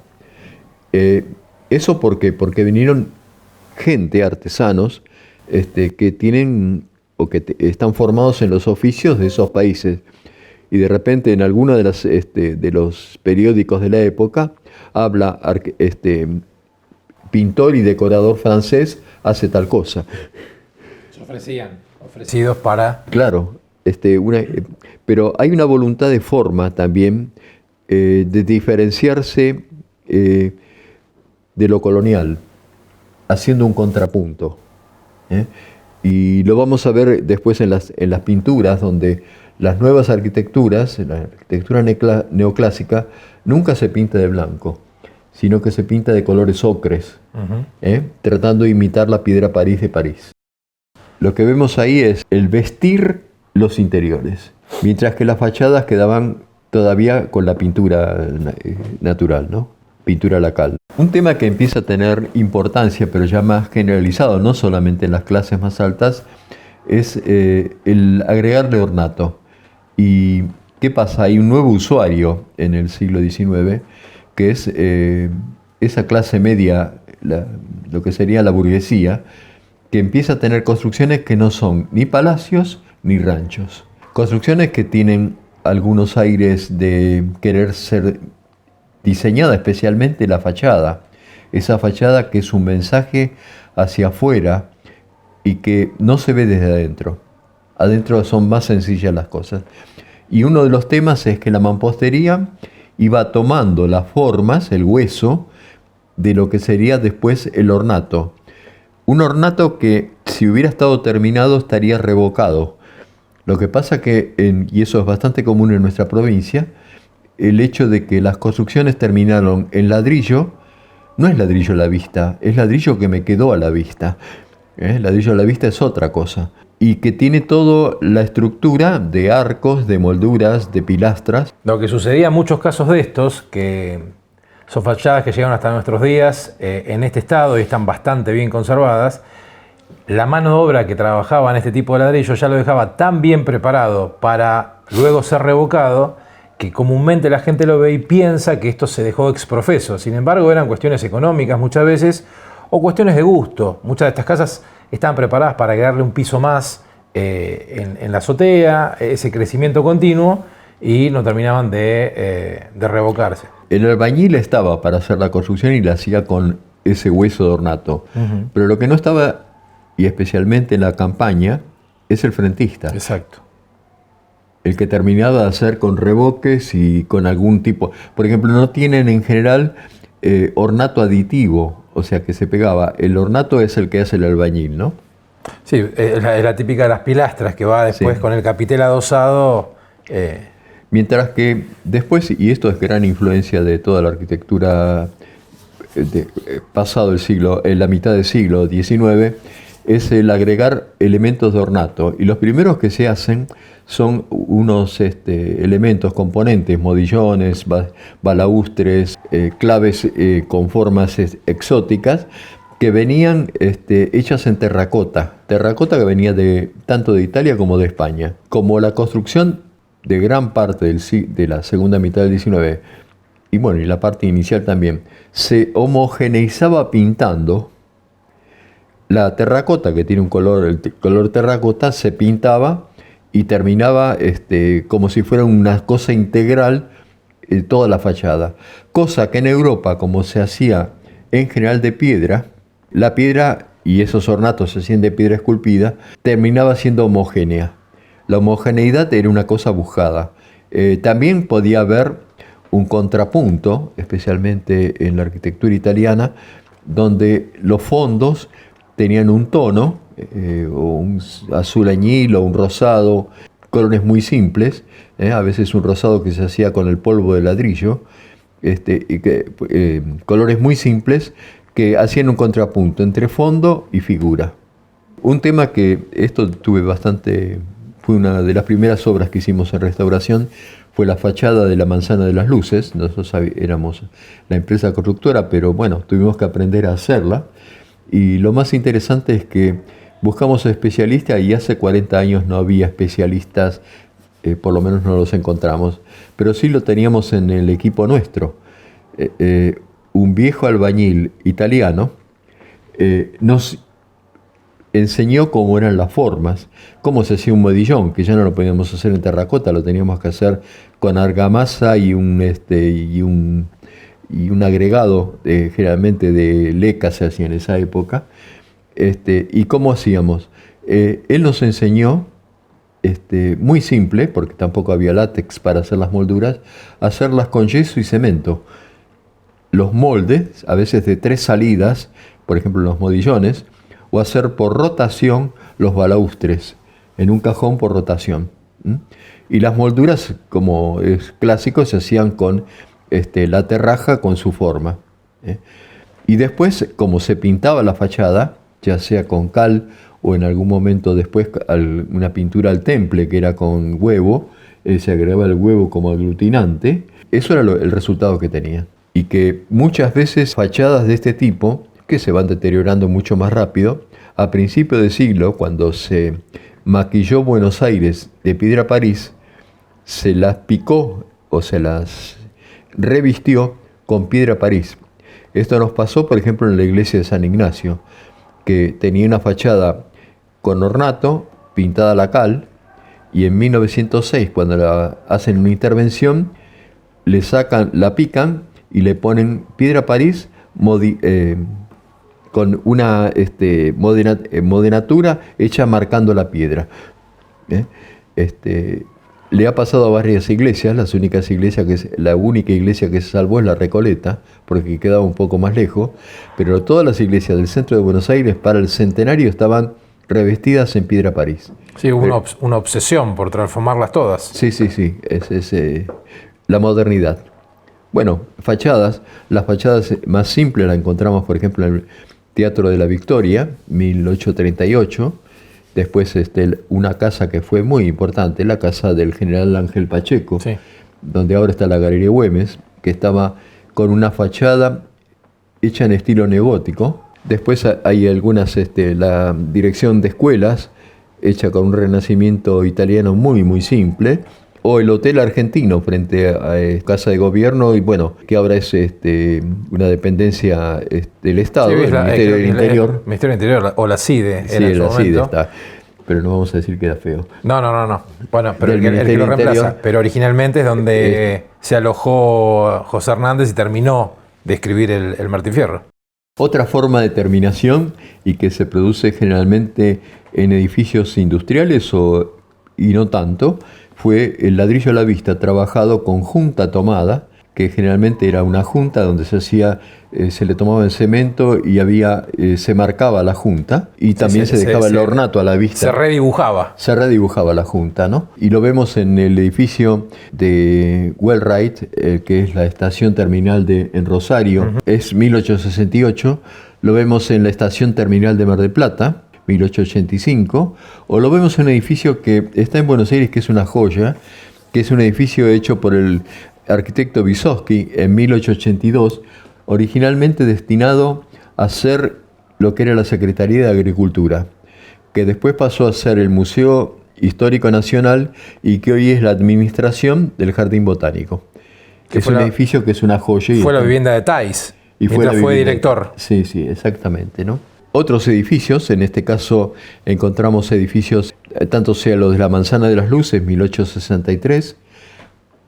¿Eso por qué? Porque vinieron artesanos, que tienen o que están formados en los oficios de esos países. Y de repente en alguno de los periódicos de la época habla pintor y decorador francés hace tal cosa. Se ofrecidos para... Claro, pero hay una voluntad de forma también de diferenciarse de lo colonial, haciendo un contrapunto. Y lo vamos a ver después en las pinturas, donde las nuevas arquitecturas, la arquitectura neoclásica, nunca se pinta de blanco, sino que se pinta de colores ocres, tratando de imitar la piedra París de París. Lo que vemos ahí es el vestir los interiores, mientras que las fachadas quedaban todavía con la pintura natural, ¿no? Pintura lacal. Un tema que empieza a tener importancia, pero ya más generalizado, no solamente en las clases más altas, es el agregarle ornato. ¿Y qué pasa? Hay un nuevo usuario en el siglo XIX, que es esa clase media, lo que sería la burguesía, que empieza a tener construcciones que no son ni palacios ni ranchos. Construcciones que tienen algunos aires de querer ser diseñada, especialmente la fachada. Esa fachada que es un mensaje hacia afuera y que no se ve desde adentro. Adentro son más sencillas las cosas. Y uno de los temas es que la mampostería iba tomando las formas, el hueso, de lo que sería después el ornato. Un ornato que, si hubiera estado terminado, estaría revocado. Lo que pasa que, y eso es bastante común en nuestra provincia, el hecho de que las construcciones terminaron en ladrillo, no es ladrillo a la vista, es ladrillo que me quedó a la vista. Ladrillo a la vista es otra cosa. Y que tiene toda la estructura de arcos, de molduras, de pilastras. Lo que sucedía en muchos casos de estos, que son fachadas que llegaron hasta nuestros días en este estado y están bastante bien conservadas, la mano de obra que trabajaba en este tipo de ladrillo ya lo dejaba tan bien preparado para luego ser revocado, que comúnmente la gente lo ve y piensa que esto se dejó ex profeso. Sin embargo, eran cuestiones económicas muchas veces o cuestiones de gusto. Muchas de estas casas estaban preparadas para agregarle un piso más en la azotea, ese crecimiento continuo, y no terminaban de revocarse. El albañil estaba para hacer la construcción y la hacía con ese hueso de ornato. Pero lo que no estaba, y especialmente en la campaña, es el frentista. Exacto. El que terminaba de hacer con revoques y con algún tipo... Por ejemplo, no tienen en general ornato aditivo, o sea que se pegaba. El ornato es el que hace el albañil, ¿no? Sí, es la típica de las pilastras que va después Sí. con el capitel adosado. Mientras que después, y esto es gran influencia de toda la arquitectura pasado el siglo, en la mitad del siglo XIX, es el agregar elementos de ornato. Y los primeros que se hacen son unos elementos, componentes, modillones, balaustres, claves con formas exóticas, que venían hechas en terracota que venía tanto de Italia como de España. Como la construcción de gran parte de la segunda mitad del XIX, y bueno, y la parte inicial también, se homogeneizaba pintando, la terracota, que tiene un color, el color terracota, se pintaba y terminaba como si fuera una cosa integral toda la fachada. Cosa que en Europa, como se hacía en general de piedra, la piedra y esos ornatos se hacían de piedra esculpida, terminaba siendo homogénea. La homogeneidad era una cosa buscada. También podía haber un contrapunto, especialmente en la arquitectura italiana, donde los fondos tenían un tono, o un azul añil o un rosado, colores muy simples, a veces un rosado que se hacía con el polvo de ladrillo, colores muy simples que hacían un contrapunto entre fondo y figura. Un tema que fue una de las primeras obras que hicimos en restauración, fue la fachada de la Manzana de las Luces. Nosotros éramos la empresa constructora, pero bueno, tuvimos que aprender a hacerla. Y lo más interesante es que buscamos especialistas y hace 40 años no había especialistas, por lo menos no los encontramos, pero sí lo teníamos en el equipo nuestro. Un viejo albañil italiano nos enseñó cómo eran las formas, cómo se hacía un modillón, que ya no lo podíamos hacer en terracota, lo teníamos que hacer con argamasa y un agregado, generalmente de leca se hacía en esa época. ¿Y cómo hacíamos? Él nos enseñó, muy simple, porque tampoco había látex para hacer las molduras, hacerlas con yeso y cemento. Los moldes, a veces de 3 salidas, por ejemplo los modillones, o hacer por rotación los balaustres, en un cajón por rotación. Y las molduras, como es clásico, se hacían con la terraja con su forma. Y después, como se pintaba la fachada, ya sea con cal o en algún momento después una pintura al temple que era con huevo, se agregaba el huevo como aglutinante, eso era el resultado que tenía. Y que muchas veces fachadas de este tipo, que se van deteriorando mucho más rápido, a principios de siglo, cuando se maquilló Buenos Aires de piedra París, se las picó o se las revistió con piedra París. Esto nos pasó, por ejemplo, en la iglesia de San Ignacio, que tenía una fachada con ornato, pintada a la cal, y en 1906, cuando hacen una intervención, la pican y le ponen piedra París con una modenatura hecha marcando la piedra. Le ha pasado a varias iglesias, la única iglesia que se salvó es la Recoleta, porque quedaba un poco más lejos, pero todas las iglesias del centro de Buenos Aires para el centenario estaban revestidas en piedra París. Sí, hubo una obsesión por transformarlas todas. Sí, es la modernidad. Bueno, las fachadas más simples las encontramos, por ejemplo, en el Teatro de la Victoria, 1838. Después una casa que fue muy importante, la casa del general Ángel Pacheco, Sí. donde ahora está la Galería Güemes, que estaba con una fachada hecha en estilo neogótico. Después hay algunas, la dirección de escuelas, hecha con un renacimiento italiano muy, muy simple. O el Hotel Argentino frente a Casa de Gobierno, y bueno, que ahora es una dependencia del Estado, Sí, el Ministerio del Interior. El Ministerio del Interior, o la CIDE. Sí, era en su la CIDE momento. está, pero no vamos a decir que era feo. No. Bueno, pero Del el que lo Ministerio reemplaza. Interior. Pero originalmente es donde se alojó José Hernández y terminó de escribir el Martín Fierro. Otra forma de terminación, y que se produce generalmente en edificios industriales y no tanto, fue el ladrillo a la vista trabajado con junta tomada, que generalmente era una junta donde se le tomaba el cemento y se marcaba la junta, y también se dejaba el ornato a la vista. Se redibujaba. Se redibujaba la junta, ¿no? Y lo vemos en el edificio de Wellwright, que es la estación terminal en Rosario, es 1868. Lo vemos en la estación terminal de Mar del Plata, 1885. O lo vemos en un edificio que está en Buenos Aires, que es una joya, que es un edificio hecho por el arquitecto Vysotsky en 1882, originalmente destinado a ser lo que era la Secretaría de Agricultura, que después pasó a ser el Museo Histórico Nacional y que hoy es la administración del Jardín Botánico. Es un edificio que es una joya. Fue la vivienda de Thais, y fue director. Sí, exactamente, ¿no? Otros edificios, en este caso encontramos edificios, tanto sea los de la Manzana de las Luces, 1863,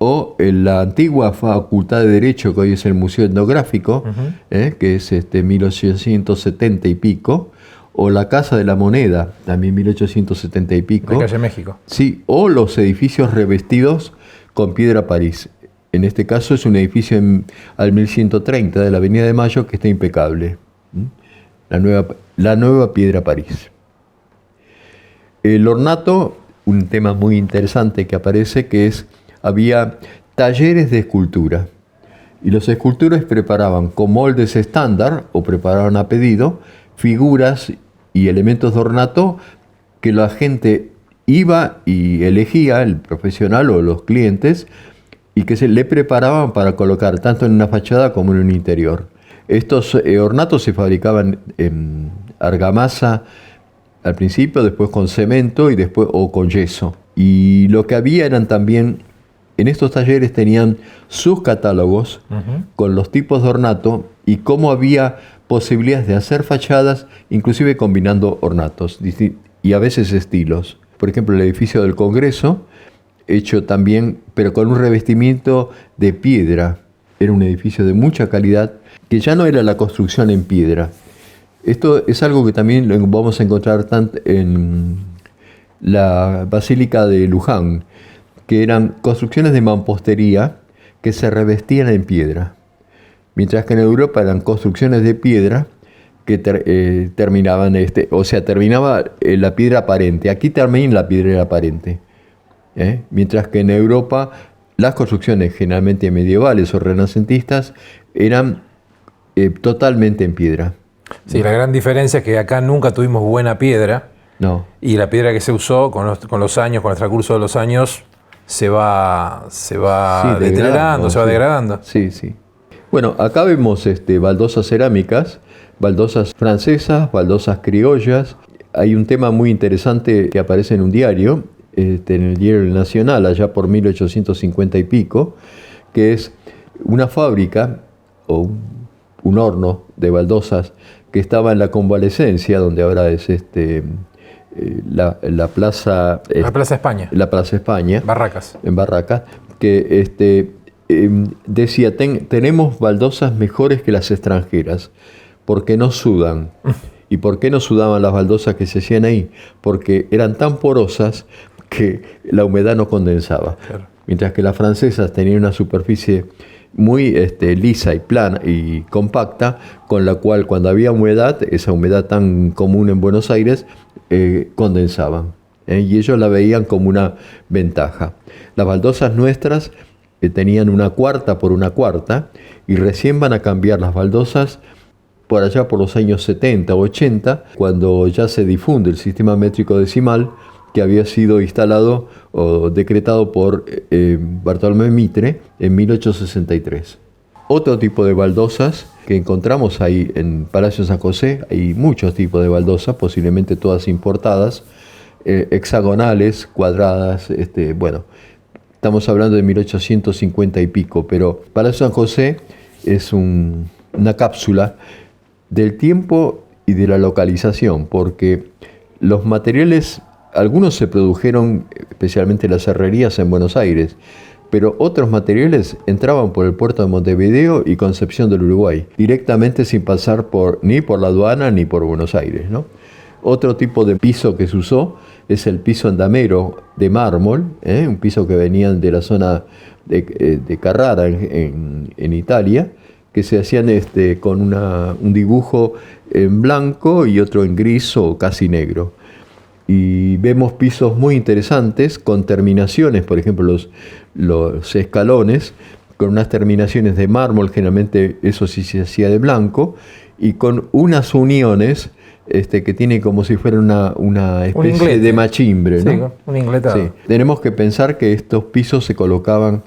o en la antigua Facultad de Derecho, que hoy es el Museo Etnográfico, que es 1870 y pico, o la Casa de la Moneda, también 1870 y pico. De Calle México. Sí, o los edificios revestidos con piedra París. En este caso es un edificio al 1130 de la Avenida de Mayo que está impecable. La nueva piedra París. El ornato, un tema muy interesante que aparece, que había talleres de escultura. Y los escultores preparaban con moldes estándar o preparaban a pedido figuras y elementos de ornato que la gente iba y elegía, el profesional o los clientes, y que se le preparaban para colocar tanto en una fachada como en un interior. Estos ornatos se fabricaban en argamasa al principio, después con cemento y después o con yeso. Y lo que había eran también, en estos talleres tenían sus catálogos con los tipos de ornato y cómo había posibilidades de hacer fachadas, inclusive combinando ornatos y a veces estilos. Por ejemplo, el edificio del Congreso, hecho también, pero con un revestimiento de piedra. Era un edificio de mucha calidad, que ya no era la construcción en piedra. Esto es algo que también lo vamos a encontrar tanto en la Basílica de Luján, que eran construcciones de mampostería que se revestían en piedra, mientras que en Europa eran construcciones de piedra que terminaban, terminaba la piedra aparente. Aquí termina la piedra aparente, mientras que en Europa las construcciones generalmente medievales o renacentistas eran totalmente en piedra. Sí, la gran diferencia es que acá nunca tuvimos buena piedra. No. Y la piedra que se usó con los años, con el transcurso de los años, se va deteriorando, se va degradando. Sí. Bueno, acá vemos baldosas cerámicas, baldosas francesas, baldosas criollas. Hay un tema muy interesante que aparece en un diario, en el diario Nacional, allá por 1850 y pico, que es una fábrica o un horno de baldosas que estaba en la Convalecencia, donde ahora es la Plaza... La Plaza España. La Plaza España. Barracas. En Barracas, que decía, tenemos baldosas mejores que las extranjeras, porque no sudan. ¿Y por qué no sudaban las baldosas que se hacían ahí? Porque eran tan porosas que la humedad no condensaba. Claro. Mientras que las francesas tenían una superficie muy lisa y plana y compacta, con la cual cuando había humedad, esa humedad tan común en Buenos Aires, condensaban. Y ellos la veían como una ventaja. Las baldosas nuestras tenían 1/4 por 1/4 y recién van a cambiar las baldosas por allá por los años 70 o 80, cuando ya se difunde el sistema métrico decimal que había sido instalado o decretado por Bartolomé Mitre en 1863. Otro tipo de baldosas que encontramos ahí en Palacio San José, hay muchos tipos de baldosas, posiblemente todas importadas, hexagonales, cuadradas, estamos hablando de 1850 y pico, pero Palacio San José es una cápsula del tiempo y de la localización, porque los materiales, algunos se produjeron, especialmente las herrerías en Buenos Aires, pero otros materiales entraban por el puerto de Montevideo y Concepción del Uruguay, directamente sin pasar ni por la aduana ni por Buenos Aires, ¿no? Otro tipo de piso que se usó es el piso andamero de mármol, un piso que venían de la zona de Carrara en Italia, que se hacían con un dibujo en blanco y otro en gris o casi negro. Y vemos pisos muy interesantes con terminaciones, por ejemplo los escalones, con unas terminaciones de mármol, generalmente eso sí se hacía de blanco, y con unas uniones que tiene como si fuera una especie de machimbre, ¿no? Sí, un ingletado. Sí. Tenemos que pensar que estos pisos se colocaban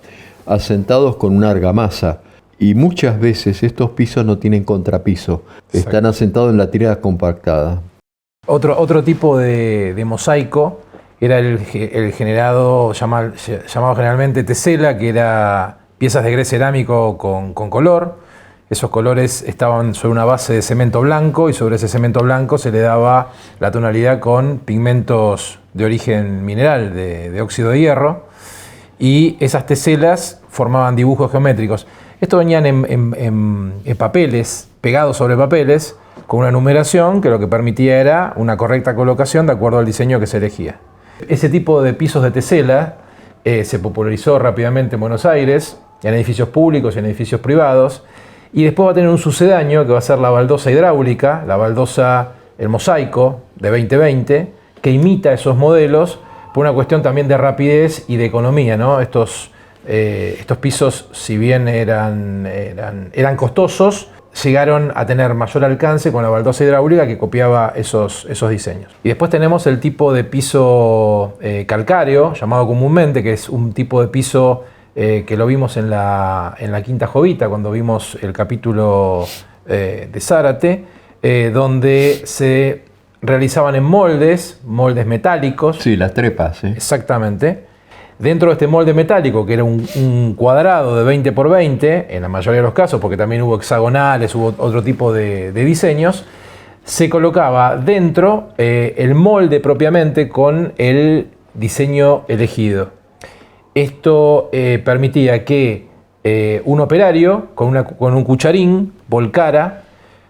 asentados con una argamasa, y muchas veces estos pisos no tienen contrapiso, están asentados en la tirada compactada. Otro tipo de mosaico era el generado, llamado generalmente tesela, que era piezas de grés cerámico con color. Esos colores estaban sobre una base de cemento blanco y sobre ese cemento blanco se le daba la tonalidad con pigmentos de origen mineral, de óxido de hierro, y esas teselas formaban dibujos geométricos. Estos venían en papeles, pegados sobre papeles, con una numeración que lo que permitía era una correcta colocación de acuerdo al diseño que se elegía. Ese tipo de pisos de tesela se popularizó rápidamente en Buenos Aires, en edificios públicos y en edificios privados, y después va a tener un sucedáneo que va a ser la baldosa hidráulica, el mosaico de 2020, que imita esos modelos por una cuestión también de rapidez y de economía, ¿no? Estos pisos, si bien eran costosos, llegaron a tener mayor alcance con la baldosa hidráulica que copiaba esos diseños. Y después tenemos el tipo de piso calcáreo, llamado comúnmente, que es un tipo de piso que lo vimos en la Quinta Jovita, cuando vimos el capítulo de Zárate, donde se realizaban en moldes metálicos. Sí, las trepas. Exactamente. Dentro de este molde metálico, que era un cuadrado de 20 por 20, en la mayoría de los casos, porque también hubo hexagonales, hubo otro tipo de diseños, se colocaba dentro el molde propiamente con el diseño elegido. Esto permitía que un operario con un cucharín volcara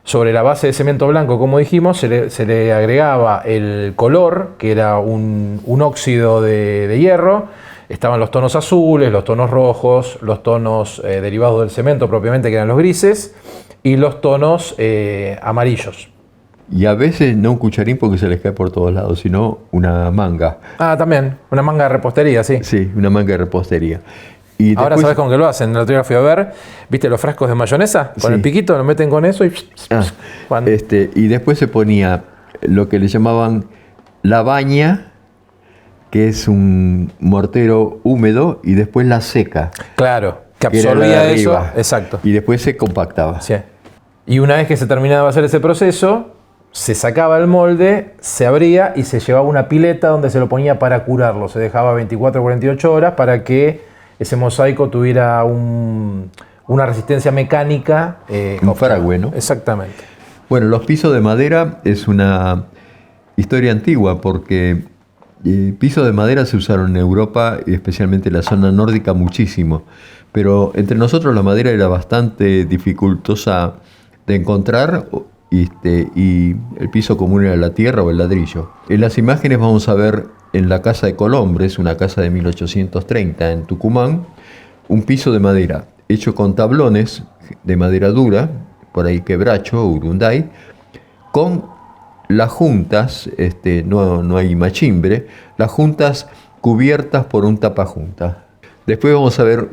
sobre la base de cemento blanco, como dijimos, se le agregaba el color, que era un óxido de hierro. Estaban los tonos azules, los tonos rojos, los tonos derivados del cemento propiamente, que eran los grises, y los tonos amarillos. Y a veces no un cucharín porque se les cae por todos lados, sino una manga. Ah, también, una manga de repostería, sí. Sí, una manga de repostería. Y ahora después, sabes con qué lo hacen. El otro día fui a ver, ¿viste los frascos de mayonesa? Con el piquito lo meten con eso y... y después se ponía lo que le llamaban la baña, que es un mortero húmedo, y después la seca. Claro, que absorbía eso. Exacto. Y después se compactaba. Sí. Y una vez que se terminaba de hacer ese proceso, se sacaba el molde, se abría y se llevaba una pileta donde se lo ponía para curarlo. Se dejaba 24 o 48 horas para que ese mosaico tuviera una resistencia mecánica. Un fragüe, ¿no? Exactamente. Bueno, los pisos de madera es una historia antigua porque pisos de madera se usaron en Europa y especialmente en la zona nórdica muchísimo. Pero entre nosotros la madera era bastante dificultosa de encontrar y el piso común era la tierra o el ladrillo. En las imágenes vamos a ver en la casa de Colombres, una casa de 1830 en Tucumán, un piso de madera hecho con tablones de madera dura, por ahí quebracho o urunday, con las juntas, no hay machimbre, las juntas cubiertas por un tapajunta. Después vamos a ver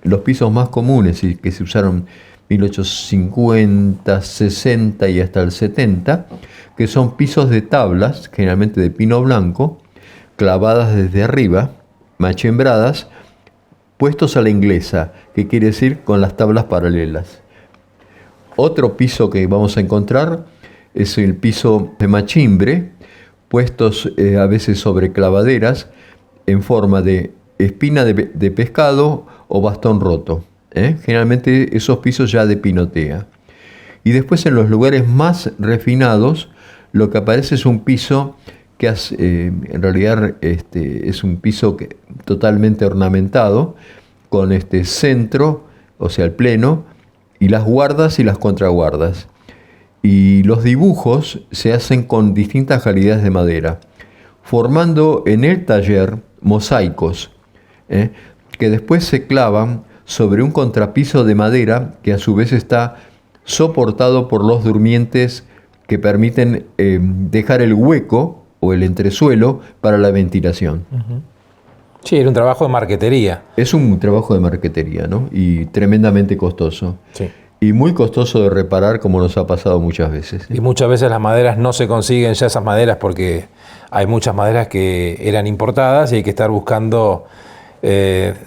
los pisos más comunes y que se usaron 1850, 60 y hasta el 70, que son pisos de tablas, generalmente de pino blanco, clavadas desde arriba, machembradas, puestos a la inglesa, que quiere decir con las tablas paralelas. Otro piso que vamos a encontrar es el piso de machimbre, puestos a veces sobre clavaderas en forma de espina de pescado o bastón roto. Generalmente esos pisos ya de pinotea. Y después en los lugares más refinados lo que aparece es un piso que en realidad es un piso totalmente ornamentado con centro, o sea el pleno, y las guardas y las contraguardas. Y los dibujos se hacen con distintas calidades de madera. formando en el taller mosaicos, que después se clavan sobre un contrapiso de madera que a su vez está soportado por los durmientes que permiten dejar el hueco o el entresuelo para la ventilación. Sí, era un trabajo de marquetería. Es un trabajo de marquetería, ¿no? Y tremendamente costoso. Sí. Y muy costoso de reparar, como nos ha pasado muchas veces. Y muchas veces las maderas no se consiguen ya esas maderas porque hay muchas maderas que eran importadas y hay que estar buscando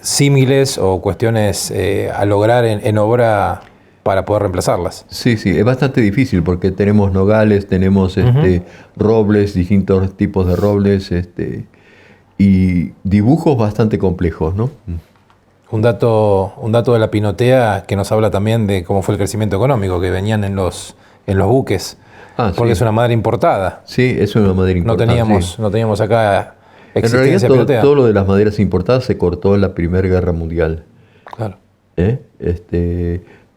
símiles o cuestiones a lograr en obra para poder reemplazarlas. Sí, sí, es bastante difícil porque tenemos nogales, tenemos robles, distintos tipos de robles, y dibujos bastante complejos, ¿no? Un dato de la Pinotea que nos habla también de cómo fue el crecimiento económico, que venían en los buques, porque sí. Es una madera importada. Sí, es una madera importada. No teníamos acá En existencia realidad pinotea. todo lo de las maderas importadas se cortó en la Primera Guerra Mundial. Claro.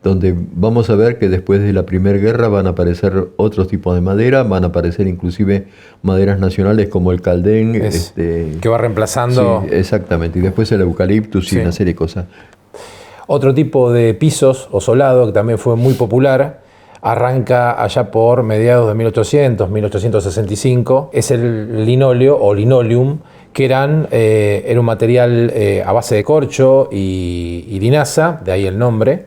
Donde vamos a ver que después de la Primera Guerra van a aparecer otros tipos de madera, van a aparecer inclusive maderas nacionales como el caldén. Que va reemplazando... Sí, exactamente, y después el eucaliptus y una serie de cosas. Otro tipo de pisos o solado que también fue muy popular, arranca allá por mediados de 1800, 1865, es el linóleo o linoleum, que era un material a base de corcho y linaza, de ahí el nombre,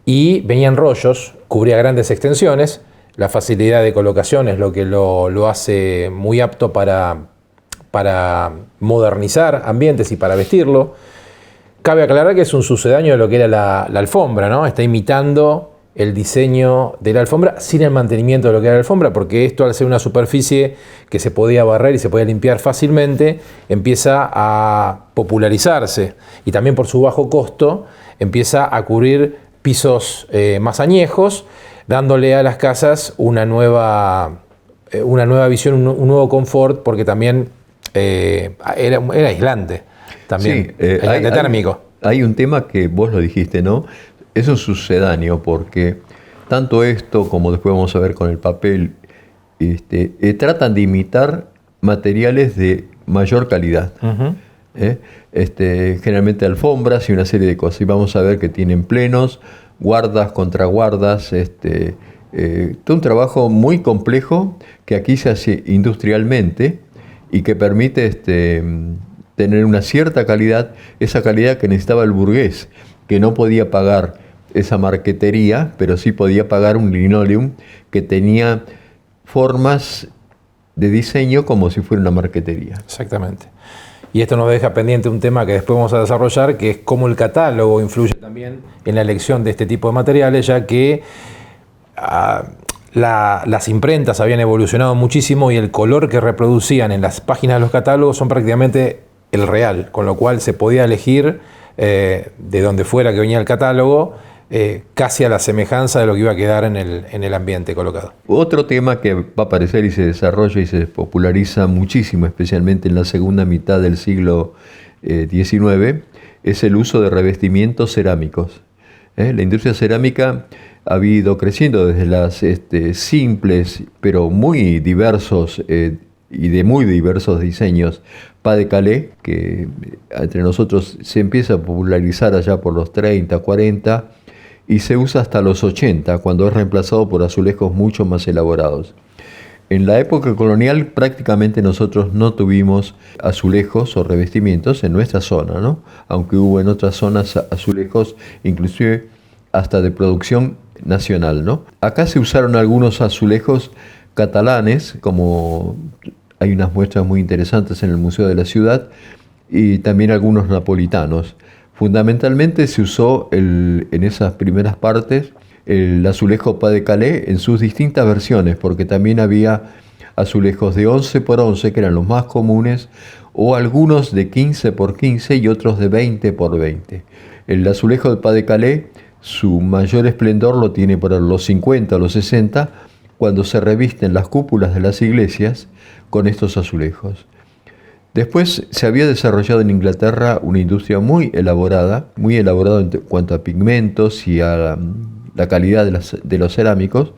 y venía en rollos, cubría grandes extensiones. La facilidad de colocación es lo que lo hace muy apto para modernizar ambientes y para vestirlo. Cabe aclarar que es un sucedáneo de lo que era la alfombra, ¿no? Está imitando el diseño de la alfombra sin el mantenimiento de lo que era la alfombra, porque esto, al ser una superficie que se podía barrer y se podía limpiar fácilmente, empieza a popularizarse, y también por su bajo costo empieza a cubrir pisos más añejos, dándole a las casas una nueva visión, un nuevo confort, porque también era aislante, también, Sí, aislante térmico. Hay un tema que vos lo dijiste, ¿no? Es un sucedáneo porque tanto esto como después vamos a ver con el papel, tratan de imitar materiales de mayor calidad. Generalmente alfombras y una serie de cosas. Y vamos a ver que tienen plenos, guardas, contraguardas, todo un trabajo muy complejo que aquí se hace industrialmente y que permite tener una cierta calidad, esa calidad que necesitaba el burgués, que no podía pagar esa marquetería, pero sí podía pagar un linoleum que tenía formas de diseño como si fuera una marquetería. Exactamente. Y esto nos deja pendiente un tema que después vamos a desarrollar, que es cómo el catálogo influye también en la elección de este tipo de materiales, ya que las imprentas habían evolucionado muchísimo y el color que reproducían en las páginas de los catálogos son prácticamente el real, con lo cual se podía elegir de donde fuera que venía el catálogo, casi a la semejanza de lo que iba a quedar en el ambiente colocado. Otro tema que va a aparecer y se desarrolla y se populariza muchísimo, especialmente en la segunda mitad del siglo XIX, es el uso de revestimientos cerámicos. La industria cerámica ha ido creciendo desde las simples, pero muy diversos y de muy diversos diseños, Pas de Calais, que entre nosotros se empieza a popularizar allá por los 30, 40, y se usa hasta los 80, cuando es reemplazado por azulejos mucho más elaborados. En la época colonial prácticamente nosotros no tuvimos azulejos o revestimientos en nuestra zona, ¿no? Aunque hubo en otras zonas azulejos, inclusive hasta de producción nacional, ¿no? Acá se usaron algunos azulejos catalanes, como hay unas muestras muy interesantes en el Museo de la Ciudad, y también algunos napolitanos. Fundamentalmente se usó en esas primeras partes el azulejo Pas de Calais en sus distintas versiones, porque también había azulejos de 11 por 11, que eran los más comunes, o algunos de 15 por 15 y otros de 20 por 20. El azulejo de Pas de Calais, su mayor esplendor lo tiene por los 50 o los 60, cuando se revisten las cúpulas de las iglesias con estos azulejos. Después se había desarrollado en Inglaterra una industria muy elaborada en cuanto a pigmentos y a la calidad de los cerámicos,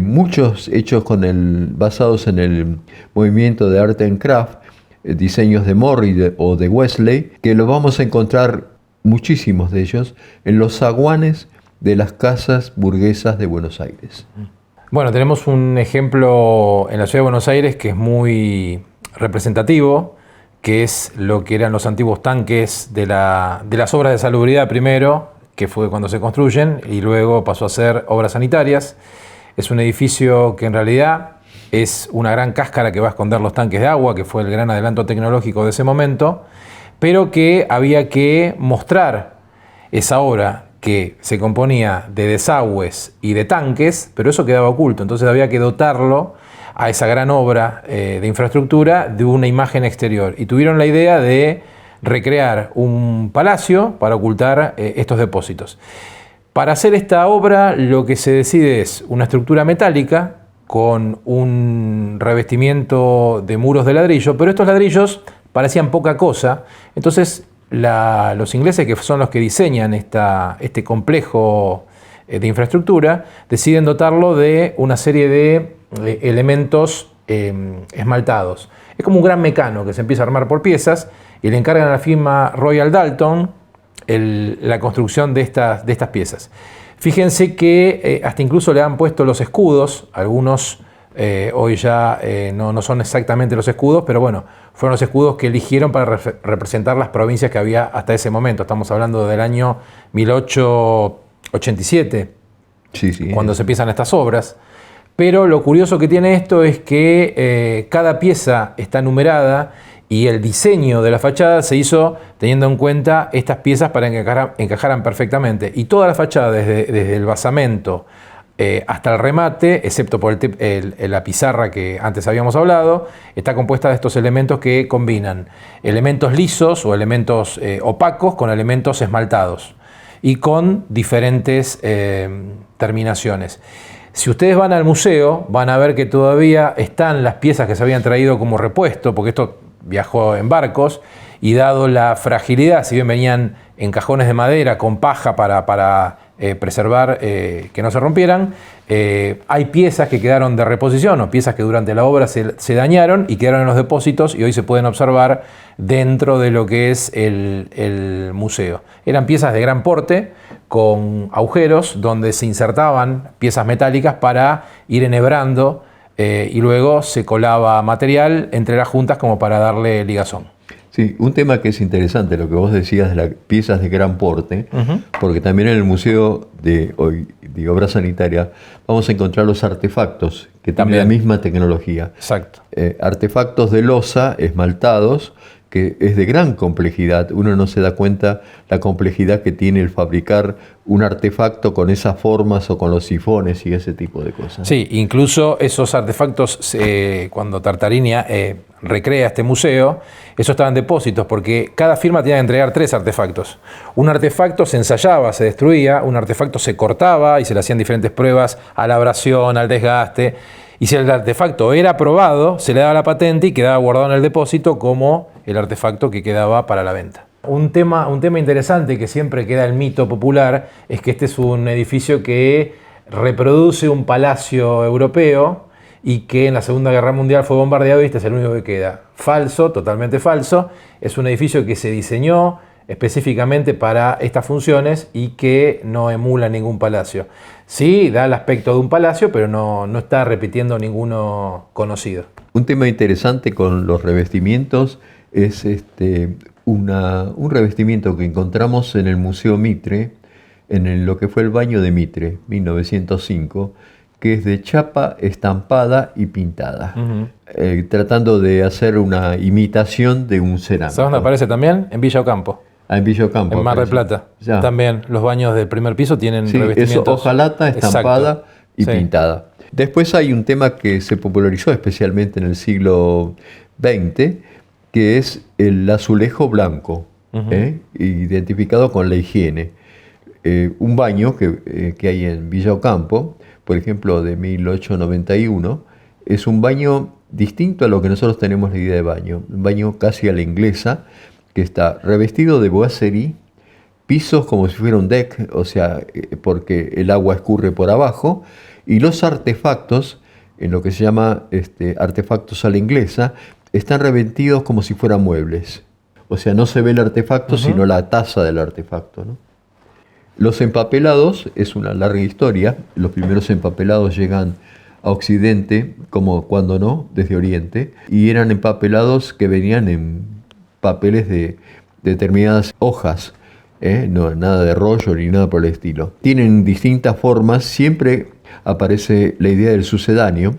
muchos hechos basados en el movimiento de Art and Craft, diseños de Morris o de Wesley, que los vamos a encontrar muchísimos de ellos en los zaguanes de las casas burguesas de Buenos Aires. Bueno, tenemos un ejemplo en la ciudad de Buenos Aires que es muy representativo, que es lo que eran los antiguos tanques de las obras de salubridad primero, que fue cuando se construyen, y luego pasó a ser obras sanitarias. Es un edificio que en realidad es una gran cáscara que va a esconder los tanques de agua, que fue el gran adelanto tecnológico de ese momento, pero que había que mostrar esa obra que se componía de desagües y de tanques, pero eso quedaba oculto, entonces había que dotarlo a esa gran obra de infraestructura de una imagen exterior. Y tuvieron la idea de recrear un palacio para ocultar estos depósitos. Para hacer esta obra lo que se decide es una estructura metálica con un revestimiento de muros de ladrillo, pero estos ladrillos parecían poca cosa, entonces los ingleses, que son los que diseñan este complejo de infraestructura, deciden dotarlo de una serie de elementos esmaltados. Es como un gran mecano que se empieza a armar por piezas y le encargan a la firma Royal Dalton la construcción de estas piezas. Fíjense que hasta incluso le han puesto los escudos, algunos hoy ya no son exactamente los escudos, pero bueno, fueron los escudos que eligieron para representar las provincias que había hasta ese momento. Estamos hablando del año 1887, sí, cuando se empiezan estas obras. Pero lo curioso que tiene esto es que cada pieza está numerada y el diseño de la fachada se hizo teniendo en cuenta estas piezas para que encajaran perfectamente. Y toda la fachada, desde el basamento hasta el remate, excepto por la pizarra que antes habíamos hablado, está compuesta de estos elementos que combinan elementos lisos o elementos opacos con elementos esmaltados y con diferentes terminaciones. Si ustedes van al museo, van a ver que todavía están las piezas que se habían traído como repuesto, porque esto viajó en barcos, y dado la fragilidad, si bien venían en cajones de madera con paja para preservar que no se rompieran, hay piezas que quedaron de reposición o piezas que durante la obra se dañaron y quedaron en los depósitos y hoy se pueden observar dentro de lo que es el museo. Eran piezas de gran porte con agujeros donde se insertaban piezas metálicas para ir enhebrando y luego se colaba material entre las juntas como para darle ligazón. Sí, un tema que es interesante, lo que vos decías de las piezas de gran porte, porque también en el Museo de Obra Sanitaria vamos a encontrar los artefactos que tienen la misma tecnología. Exacto. Artefactos de loza esmaltados, que es de gran complejidad. Uno no se da cuenta la complejidad que tiene el fabricar un artefacto con esas formas o con los sifones y ese tipo de cosas. Sí, incluso esos artefactos, cuando Tartarini recrea este museo, eso estaba en depósitos, porque cada firma tenía que entregar 3 artefactos. Un artefacto se ensayaba, se destruía, un artefacto se cortaba y se le hacían diferentes pruebas a la abrasión, al desgaste. Y si el artefacto era aprobado, se le daba la patente y quedaba guardado en el depósito como el artefacto que quedaba para la venta. Un tema interesante que siempre queda el mito popular es que este es un edificio que reproduce un palacio europeo y que en la Segunda Guerra Mundial fue bombardeado y este es el único que queda. Falso, totalmente falso. Es un edificio que se diseñó específicamente para estas funciones y que no emula ningún palacio. Sí, da el aspecto de un palacio, pero no está repitiendo ninguno conocido. Un tema interesante con los revestimientos es un revestimiento que encontramos en el Museo Mitre, en lo que fue el baño de Mitre, 1905, que es de chapa estampada y pintada, tratando de hacer una imitación de un cerámico. ¿Sabes dónde aparece también? En Villa Ocampo. En Villa Ocampo. En Mar del Plata. Ya. También los baños del primer piso tienen revestimientos. Eso, hojalata estampada y sí, pintada. Después hay un tema que se popularizó especialmente en el siglo XX, que es el azulejo blanco, identificado con la higiene. Un baño que hay en Villa Ocampo, por ejemplo, de 1891, es un baño distinto a lo que nosotros tenemos la idea de baño. Un baño casi a la inglesa, que está revestido de boiserie, pisos como si fuera un deck, o sea, porque el agua escurre por abajo, Y los artefactos, en lo que se llama artefactos a la inglesa, están revestidos como si fueran muebles. O sea, no se ve el artefacto, sino la taza del artefacto, ¿no? Los empapelados es una larga historia. Los primeros empapelados llegan a Occidente, como cuando no, desde Oriente, y eran empapelados que venían en papeles de determinadas hojas, no, nada de rollo ni nada por el estilo. Tienen distintas formas, siempre aparece la idea del sucedáneo.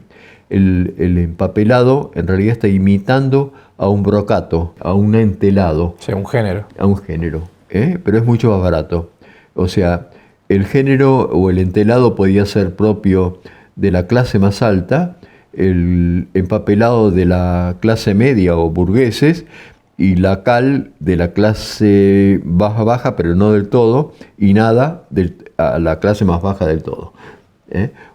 El empapelado en realidad está imitando a un brocato, a un entelado. Sí, un género. A un género, pero es mucho más barato. O sea, el género o el entelado podía ser propio de la clase más alta, el empapelado de la clase media o burgueses, y la cal de la clase baja, pero no del todo, y nada a la clase más baja del todo.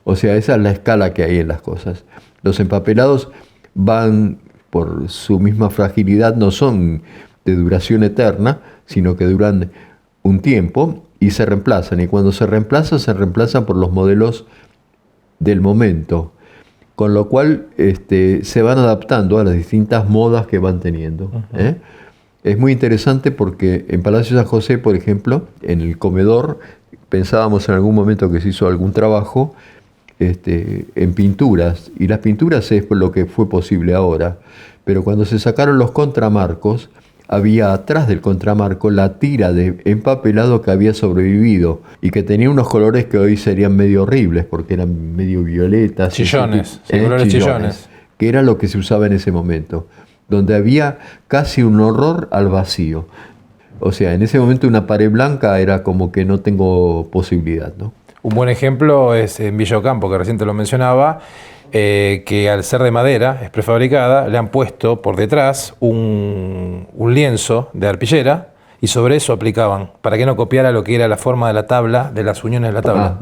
O sea, esa es la escala que hay en las cosas. Los empapelados van, por su misma fragilidad, no son de duración eterna, sino que duran un tiempo y se reemplazan. Y cuando se reemplazan por los modelos del momento, con lo cual se van adaptando a las distintas modas que van teniendo. Es muy interesante porque en Palacio San José, por ejemplo, en el comedor, pensábamos en algún momento que se hizo algún trabajo en pinturas, y las pinturas es lo que fue posible ahora, pero cuando se sacaron los contramarcos, había atrás del contramarco la tira de empapelado que había sobrevivido y que tenía unos colores que hoy serían medio horribles porque eran medio violetas. Chillones, colores chillones. Que era lo que se usaba en ese momento, donde había casi un horror al vacío. O sea, en ese momento una pared blanca era como que no tengo posibilidad, ¿no? Un buen ejemplo es en Villa Ocampo, que recién te lo mencionaba, que al ser de madera, es prefabricada, le han puesto por detrás un lienzo de arpillera y sobre eso aplicaban, para que no copiara lo que era la forma de la tabla, de las uniones de la tabla.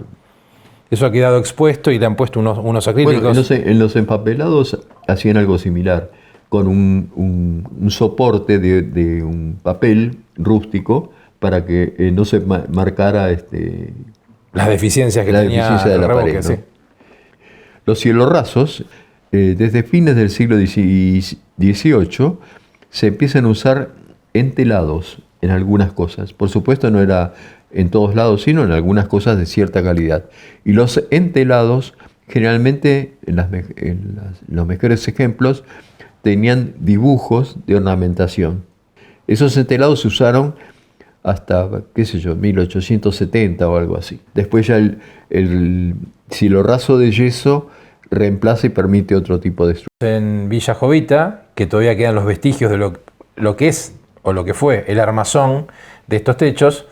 Eso ha quedado expuesto y le han puesto unos acrílicos. Bueno, en los empapelados hacían algo similar, con un soporte de un papel rústico para que no se marcara las deficiencias que tenía deficiencia de la revoque, pared, ¿no? sí. Los cielorrasos, desde fines del siglo XVIII, se empiezan a usar entelados en algunas cosas. Por supuesto no era en todos lados, sino en algunas cosas de cierta calidad. Y los entelados, generalmente, en los mejores ejemplos, tenían dibujos de ornamentación. Esos entelados se usaron hasta, 1870 o algo así. Después ya el cielorraso de yeso reemplaza y permite otro tipo de estructura. En Villa Jovita, que todavía quedan los vestigios de lo que es o lo que fue el armazón de estos techos,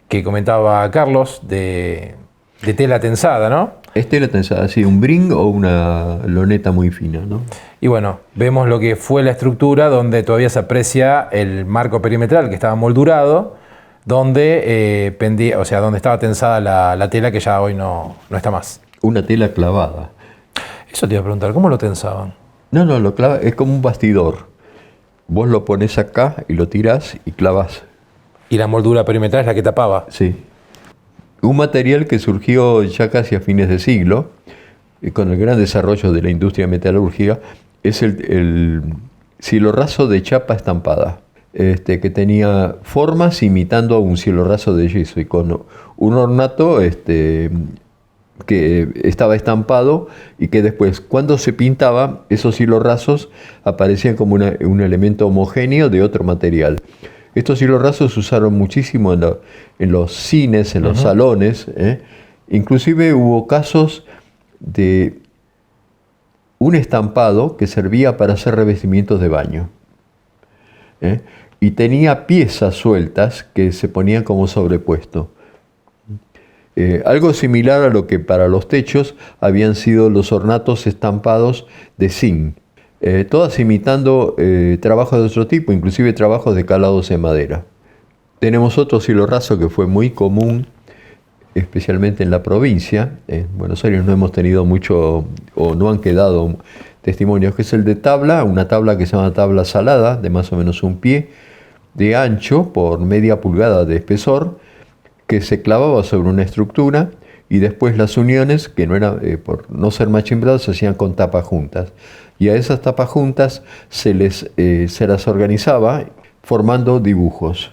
que comentaba Carlos, de tela tensada, ¿no? Es tela tensada, sí, un bring o una loneta muy fina, ¿no? Y bueno, vemos lo que fue la estructura, donde todavía se aprecia el marco perimetral que estaba moldurado, donde pendía, o sea, donde estaba tensada la tela, que ya hoy no está más. Una tela clavada. Eso te iba a preguntar, ¿cómo lo tensaban? No, lo clava, es como un bastidor. Vos lo pones acá y lo tirás y clavas. ¿Y la moldura perimetral es la que tapaba? Sí. Un material que surgió ya casi a fines de siglo, con el gran desarrollo de la industria metalúrgica, es el cielorraso de chapa estampada, que tenía formas imitando a un cielorraso de yeso y con un ornato que estaba estampado y que después, cuando se pintaba, esos cielorrasos aparecían como un elemento homogéneo de otro material. Estos cielorrasos se usaron muchísimo en los cines, en los salones. Inclusive hubo casos de un estampado que servía para hacer revestimientos de baño. Y tenía piezas sueltas que se ponían como sobrepuesto. Algo similar a lo que para los techos habían sido los ornatos estampados de zinc. Todas imitando trabajos de otro tipo, inclusive trabajos de calados en madera. Tenemos otro cielorraso que fue muy común, especialmente en la provincia. En Buenos Aires no hemos tenido mucho, o no han quedado testimonios, que es el de tabla, una tabla que se llama tabla salada, de más o menos un pie de ancho por media pulgada de espesor, que se clavaba sobre una estructura y después las uniones, que no era, por no ser machimbrados, se hacían con tapas juntas. Y a esas tapas juntas se las organizaba formando dibujos.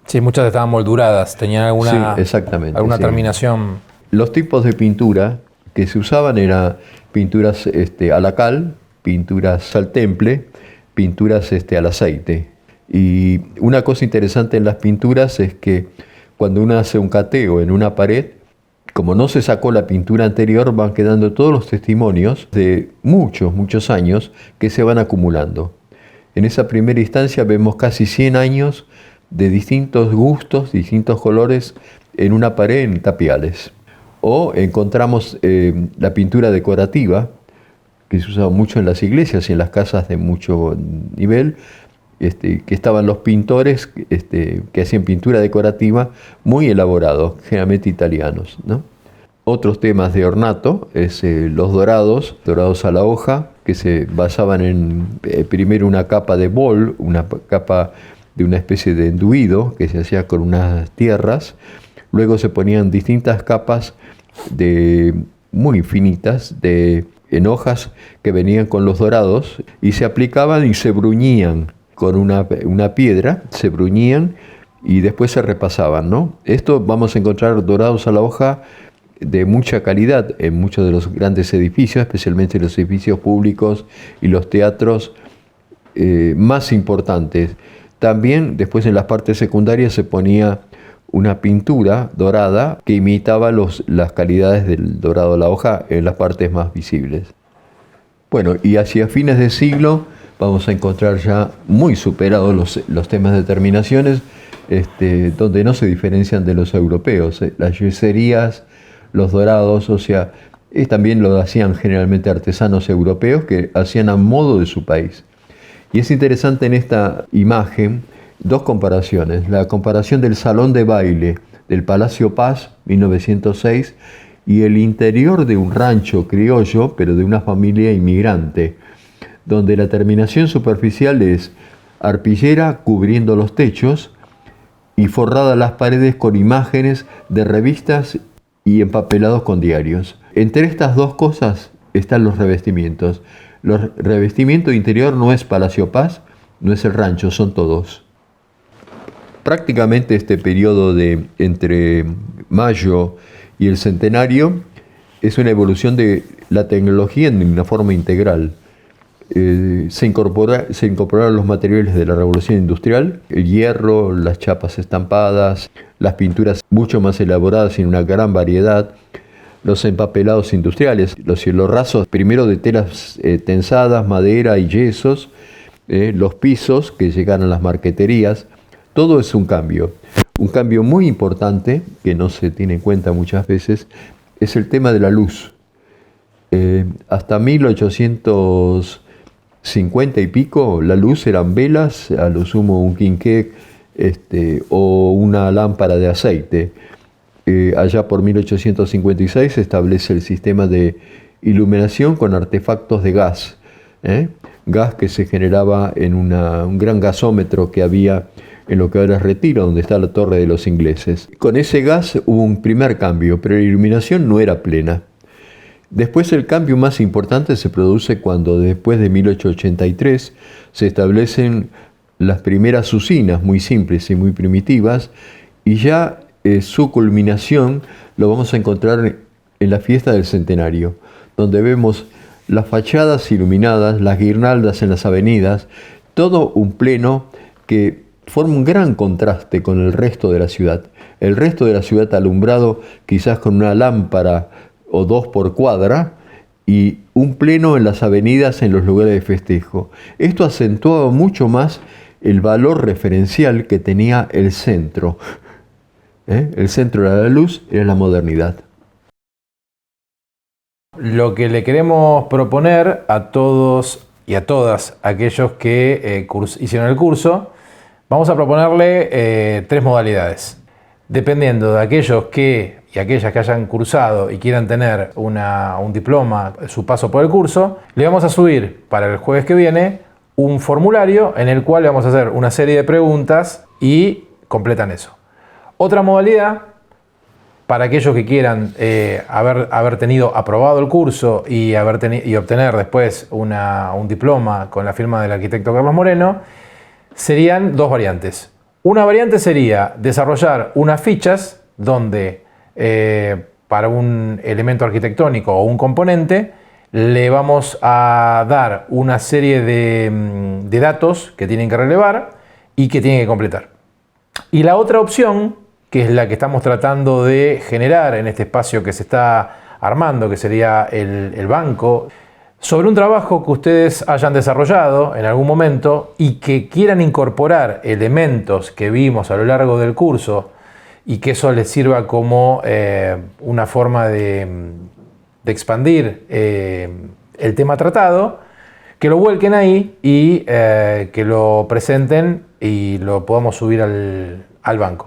Sí, muchas estaban molduradas, tenían alguna, Sí, exactamente, alguna sí. terminación. Los tipos de pintura que se usaban eran pinturas a la cal, pinturas al temple, pinturas al aceite. Y una cosa interesante en las pinturas es que cuando uno hace un cateo en una pared, como no se sacó la pintura anterior, van quedando todos los testimonios de muchos años que se van acumulando. En esa primera instancia vemos casi 100 años de distintos gustos, distintos colores en una pared en tapiales. O encontramos la pintura decorativa, que se usaba mucho en las iglesias y en las casas de mucho nivel, que estaban los pintores que hacían pintura decorativa muy elaborados, generalmente italianos, ¿no? Otros temas de ornato es los dorados a la hoja, que se basaban en primero una capa de bol, una capa de una especie de enduido que se hacía con unas tierras. Luego se ponían distintas capas muy finitas en hojas que venían con los dorados y se aplicaban y se bruñían con una piedra, se bruñían y después se repasaban, ¿no? Esto vamos a encontrar dorados a la hoja de mucha calidad en muchos de los grandes edificios, especialmente los edificios públicos y los teatros más importantes. También después en las partes secundarias se ponía una pintura dorada que imitaba las calidades del dorado a la hoja en las partes más visibles. Bueno, y hacia fines de siglo vamos a encontrar ya muy superados los temas de terminaciones, donde no se diferencian de los europeos. Las yeserías, los dorados, o sea, también lo hacían generalmente artesanos europeos que hacían a modo de su país. Y es interesante en esta imagen dos comparaciones. La comparación del salón de baile del Palacio Paz, 1906, y el interior de un rancho criollo, pero de una familia inmigrante, donde la terminación superficial es arpillera cubriendo los techos y forradas las paredes con imágenes de revistas y empapelados con diarios. Entre estas dos cosas están los revestimientos. El revestimiento interior no es Palacio Paz, no es el rancho, son todos. Prácticamente este periodo de entre Mayo y el Centenario es una evolución de la tecnología en una forma integral. Se incorporaron los materiales de la Revolución Industrial, el hierro, las chapas estampadas, las pinturas mucho más elaboradas en una gran variedad, los empapelados industriales, los cielorrasos primero de telas tensadas, madera y yesos, los pisos que llegaron a las marqueterías. Todo es un cambio muy importante que no se tiene en cuenta muchas veces, es el tema de la luz. Hasta 1850 y pico, la luz eran velas, a lo sumo un quinqué o una lámpara de aceite. Allá por 1856 se establece el sistema de iluminación con artefactos de gas. Gas que se generaba en un gran gasómetro que había en lo que ahora es Retiro, donde está la torre de los ingleses. Con ese gas hubo un primer cambio, pero la iluminación no era plena. Después el cambio más importante se produce cuando después de 1883 se establecen las primeras usinas muy simples y muy primitivas y ya su culminación lo vamos a encontrar en la fiesta del Centenario, donde vemos las fachadas iluminadas, las guirnaldas en las avenidas, todo un pleno que forma un gran contraste con el resto de la ciudad. El resto de la ciudad alumbrado quizás con una lámpara o dos por cuadra y un pleno en las avenidas en los lugares de festejo. Esto acentuaba mucho más el valor referencial que tenía el centro. El centro de la luz era la modernidad. Lo que le queremos proponer a todos y a todas aquellos que hicieron el curso, vamos a proponerle tres modalidades. Dependiendo de aquellos y aquellas que hayan cursado y quieran tener un diploma, su paso por el curso, le vamos a subir para el jueves que viene un formulario en el cual le vamos a hacer una serie de preguntas y completan eso. Otra modalidad, para aquellos que quieran haber tenido aprobado el curso y obtener después un diploma con la firma del arquitecto Carlos Moreno, serían dos variantes. Una variante sería desarrollar unas fichas donde para un elemento arquitectónico o un componente le vamos a dar una serie de datos que tienen que relevar y que tienen que completar. Y la otra opción, que es la que estamos tratando de generar en este espacio que se está armando, que sería el banco, sobre un trabajo que ustedes hayan desarrollado en algún momento y que quieran incorporar elementos que vimos a lo largo del curso y que eso les sirva como una forma de expandir el tema tratado, que lo vuelquen ahí y que lo presenten y lo podamos subir al banco.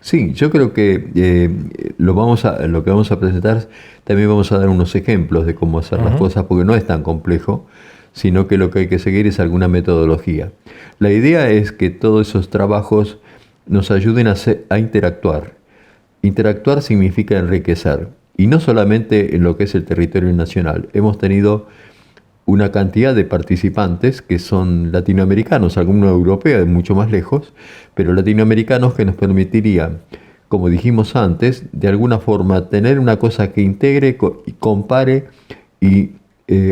Sí, yo creo que lo que vamos a presentar, también vamos a dar unos ejemplos de cómo hacer las cosas, porque no es tan complejo, sino que lo que hay que seguir es alguna metodología. La idea es que todos esos trabajos nos ayuden a interactuar. Interactuar significa enriquecer, y no solamente en lo que es el territorio nacional. Hemos tenido una cantidad de participantes que son latinoamericanos, algunos europeos, mucho más lejos, pero latinoamericanos, que nos permitirían, como dijimos antes, de alguna forma tener una cosa que integre y compare y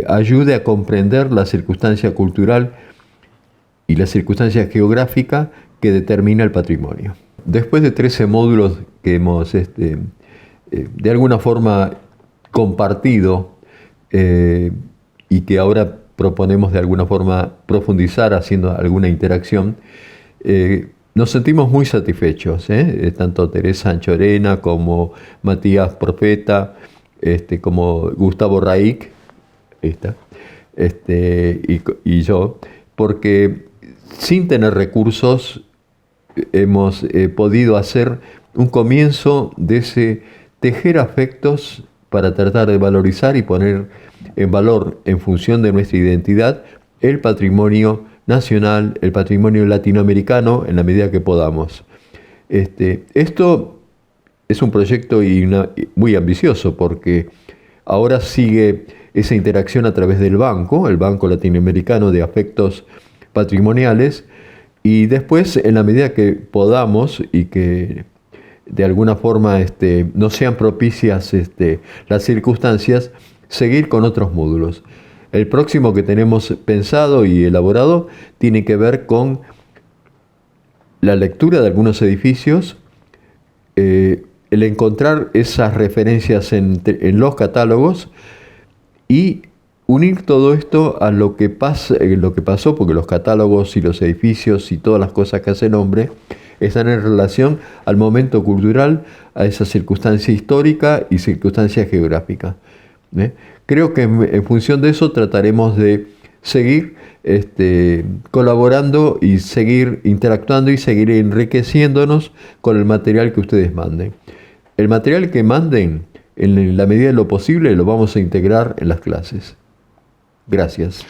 ayude a comprender la circunstancia cultural y la circunstancia geográfica que determina el patrimonio. Después de 13 módulos que hemos de alguna forma compartido, y que ahora proponemos de alguna forma profundizar haciendo alguna interacción, nos sentimos muy satisfechos, tanto Teresa Anchorena como Matías Profeta, como Gustavo Raik, y yo, porque sin tener recursos hemos podido hacer un comienzo de ese tejer afectos para tratar de valorizar y poner en valor, en función de nuestra identidad, el patrimonio nacional, el patrimonio latinoamericano, en la medida que podamos. Esto es un proyecto muy ambicioso, porque ahora sigue esa interacción a través del banco, el Banco Latinoamericano de Afectos Patrimoniales, y después, en la medida que podamos y que de alguna forma no sean propicias las circunstancias, seguir con otros módulos. El próximo que tenemos pensado y elaborado tiene que ver con la lectura de algunos edificios, el encontrar esas referencias en los catálogos y unir todo esto a lo que pasó, porque los catálogos y los edificios y todas las cosas que hacen hombre están en relación al momento cultural, a esa circunstancia histórica y circunstancia geográfica. Creo que en función de eso trataremos de seguir colaborando y seguir interactuando y seguir enriqueciéndonos con el material que ustedes manden. El material que manden, en la medida de lo posible, lo vamos a integrar en las clases. Gracias.